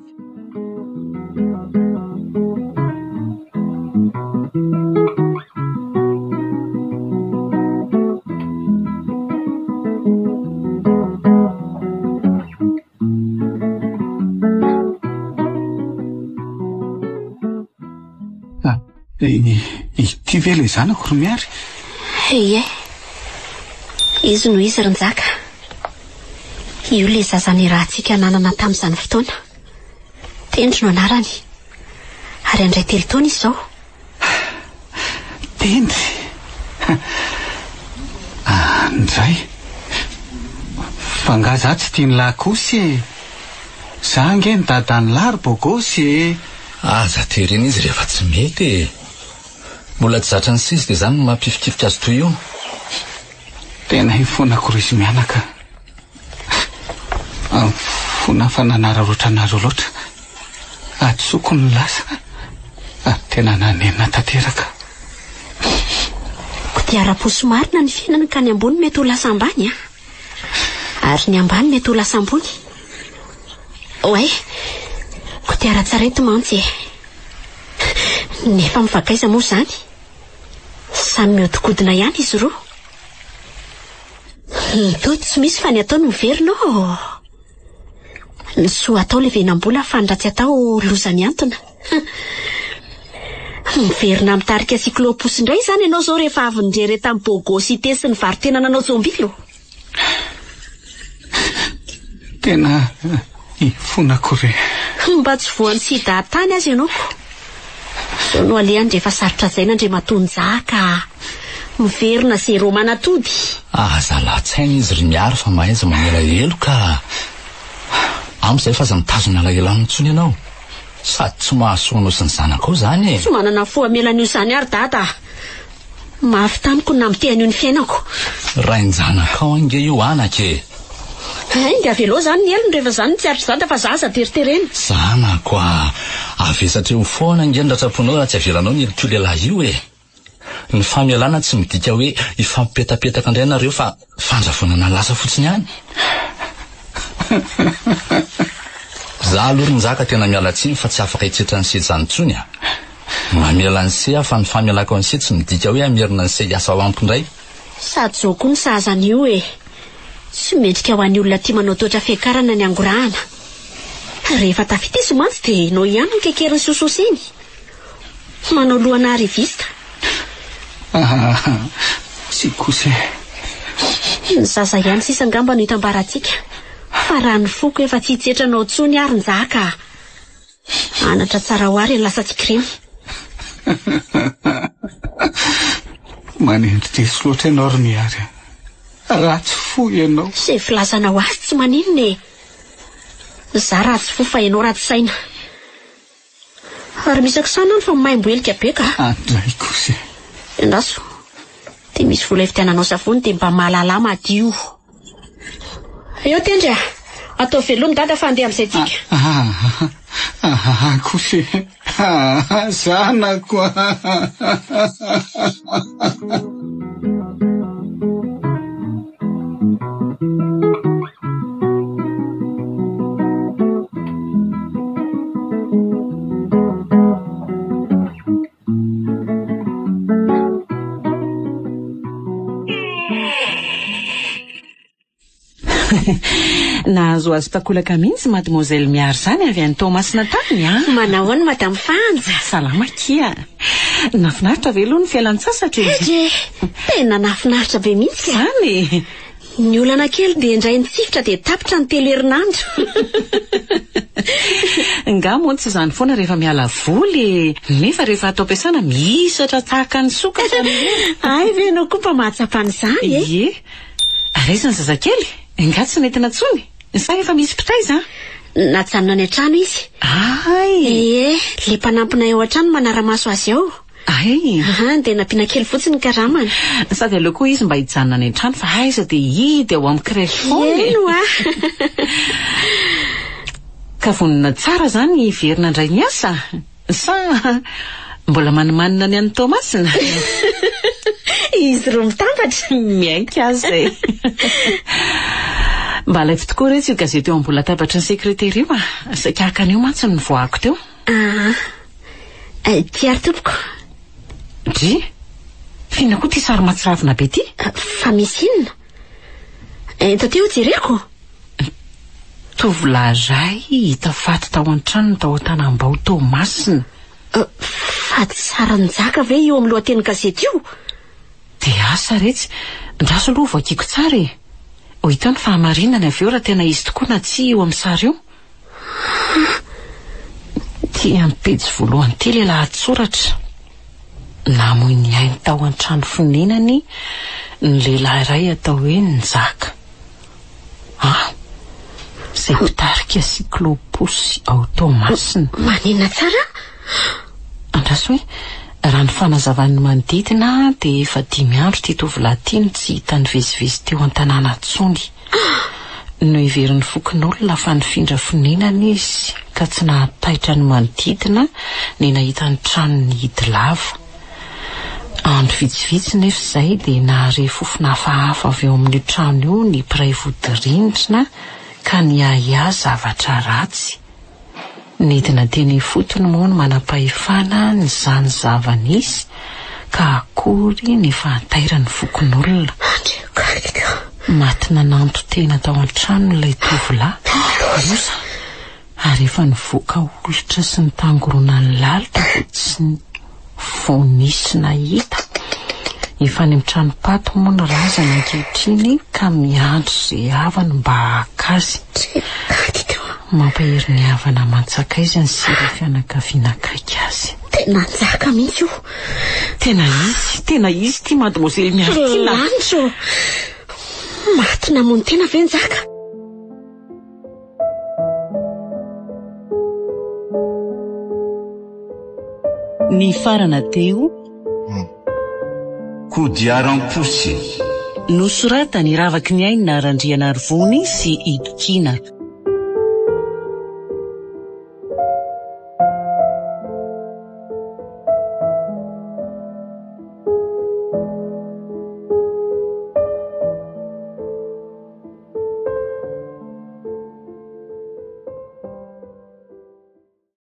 [SPEAKER 7] Ity ve le zanako ry miary?
[SPEAKER 3] Ie, izy no izy rin-jaka. Io le zazany rahantsika nanana tamin'izany fotoana. Tendry no anarany. Ary andray 3 taona izy zao.
[SPEAKER 7] Tendry? Ndray. Fa nga za tsy tia ny lahy kosy e. Za nge ny dadany lary bogosy e.
[SPEAKER 4] Aza terena izy rehefa tsy mety e. Mbola tsy zatra ny sisy dia izany no mampifikifika azy toy io.
[SPEAKER 7] Tena hifonako ry izy mianaka. Fona fa nanararoatra anareo loatra. Atsoko ny lasa. Tena nanenina tanteraka.
[SPEAKER 3] Kodiaram-poso marina ny fiainana ka ny ambony mety ho lasa ambany ary ny ambany mety ho lasa ambony. Oay, kodiaran-tsarety mantsy e. Nefa mivakaiza moa izany. Samy miodikodina ihany izy roa. Toy tsy misy fa ny atao no miverina ao. Ny soa atao le venam-bola fa ny ratsy atao loza miantona. Miverina mitarika cyclopus indray izany ianao zao rehefa avy nindrery tamin'ny bogosité sy ny varitena nanao zombilo.
[SPEAKER 7] Tena hifonako re.
[SPEAKER 3] Mba tsy voan'ny sy dahatany azy ianao. Zao no alehany rehefa sarotra zay nandre matonjaka. Miverina zero manatody.
[SPEAKER 4] Aza latsaina izy ry miary fa mahaiza mamela elo ka. Amin'izay fa aza mitazona alahelo amintsony ianao. Sady tsy mahasoanao sy ny zanako izany e.
[SPEAKER 3] Tsy manana fo amelan'io izany ary dada. Mafy tamiko na mitehan'io ny fiainako.
[SPEAKER 4] Rain-janakao ange io anake.
[SPEAKER 3] Inga velo zany ny elony rehefa zany tsy aritra zata fa zaza teriterena.
[SPEAKER 4] Zanako avesatra eo foana ange ny ratsaponao raha tsy avelanao ny elokio lehilahy io e. Ny famialana tsy midika hoe ifampipetapetaka indray nareo fa fandrafonana lasa fotsiny ihany. Za aloha nizaka tena miala tsiny fa tsy afaka hitsetra ny sety zany tsony a. Mamela ny se fa ny famialako ny se tsy midika hoe amerina ny se hiasa ao amiko indray.
[SPEAKER 3] Sady zao koa ny sahazany io e. Tsy mendrika ho an'ny olona tia manao toetra fiakarana ny angorahana. Rehefa tafitesy mantsy dia nao ihany ny kekeriny sososiny. manao lohana rivista.
[SPEAKER 7] Tsy kosa.
[SPEAKER 3] Ny zaza ihany sisa angamba no hitambarantsika. Fa raha ny foko efa tsy hitsetranao tsony ary njaka. Anatra tsara ho ary lasatsika reny.
[SPEAKER 7] Manendry teso loatra ianao ry miary. Ratsy fo ianao.
[SPEAKER 3] Izay filazanao azy tsy maninona e. Za ratsy fo fa ianao ratsy saina. Ary misy akisana fa maimboelika be ka.
[SPEAKER 7] Andray kosa.
[SPEAKER 3] Endaso. Dia misy vola fitiananao savony dia mba mahalala madio. Eo tendra. Atao velomy dada fa andeha amin'izay tsika.
[SPEAKER 7] Kosa. Zanako.
[SPEAKER 2] Nahazo azy takolaka mihitsy mademoiselle miary zany avy any Tomasina tany a.
[SPEAKER 3] Manao ny madame Fanja.
[SPEAKER 2] Salama kia. Nafinaritra ve aloha ny fialan-tsasatra?
[SPEAKER 3] Tena nafinaritra be mihitsy
[SPEAKER 2] zany.
[SPEAKER 3] Ny olana kely dia indray nitsifitra dia tapitra ny telo herinandro.
[SPEAKER 2] Nga moa tsy izany foana rehefa miala voly. Nefa rehefa atao ampiasana mihisatra tahaka ny sokatra.
[SPEAKER 3] Ay ve anao koa mba mahatsapa an'izany e?
[SPEAKER 2] Ie. Araizana zazakely. Nga tsy nentina tsony. Sa efa misy pitaiza?
[SPEAKER 3] Natsanona ny an-trano izy.
[SPEAKER 2] Ay.
[SPEAKER 3] Le mpanampina eo an-trano manara-maso azy ao.
[SPEAKER 2] Ay.
[SPEAKER 3] Dia nampiana kely fotsiny karamany.
[SPEAKER 2] Sady aleo koa izy mba hijanona any an-trano fa aiza dia hidy ao amin'ny crèche foana.
[SPEAKER 3] Eno a.
[SPEAKER 2] Ka vonina tsara zany verina indray ny asa. Sa mbola manimanina ny an'ny Tomasina.
[SPEAKER 3] Izy roa mitambatra.
[SPEAKER 2] Miaika azy zay. Mba alefy tokoa reto io gazety eo ambola tabatra ny sekretary io a. Sakaka an'io mantsy ny voako teo.
[SPEAKER 3] Tiary tompoko.
[SPEAKER 2] Dry? Fina koa ty sary matsiravina be ty?
[SPEAKER 3] Fa misy inona? Tateo jereko?
[SPEAKER 2] Tovolahy hita faty tao an-trano tao an-tanambao Tomasina.
[SPEAKER 3] Faty sara njaka ve eo amin'ny lohateny gazety io?
[SPEAKER 2] Dia asa retsy. Ndraso aloha voakiko tsara e. O ito ny fahamarinana avy eo raha tena izy tokoa na tsy eo amin'ny sary io. Ty amin'ny pejy voalohany ty lehilahy atsoratra. Namoy ny ainy tao an-trano fonenany ny lehilahy iray atao hoe Njaka. Izay mitarika siklôposy ao Tomasina.
[SPEAKER 3] Manina tsara?
[SPEAKER 2] Andraso hoe raha ny fanazavan'ny manodidina dia efa 5 andro ty tovolahy ty no tsy hita nivezivezy teo an-tanàna tsony. No iverin'ny fokon'olona fa nifindra fonenany izy ka tsy nahataitra ny manodidina ny nahita ny tranony hidy lava. Andro vitsivitsy nefa izay dia nahare fofona hafahafa avy eo amin'ny trano io ny mpiray vodi-rindrina ka niahiahy zavatra ratsy. Nedina teny fotony moa no manam-pahefana ny zany zava-nisy ka akory ny fahantairany fokon'olona. Maty nananto tena tao an-trano ilay tovolahy. Ary efa nivoaka olitra sy ny tangorona ny lalitra tsy vonisy nahita. Efa ny trano pato moa ny razana ankehitriny ka miandry izay havany mba haka azy. Mampahery ny havana mantsaka izy ny sira fianakaviana akaiky azy.
[SPEAKER 3] Tena Njaka mihitsy io.
[SPEAKER 2] Tena izy ty mademoiselle Miartina.
[SPEAKER 3] Lanitro. Maty namony tena ve Njaka?
[SPEAKER 2] Ny farana teo
[SPEAKER 1] Kodiaram-posy
[SPEAKER 2] nosoratany Ravaky ny Aina Randriana Arvony sy Idokina.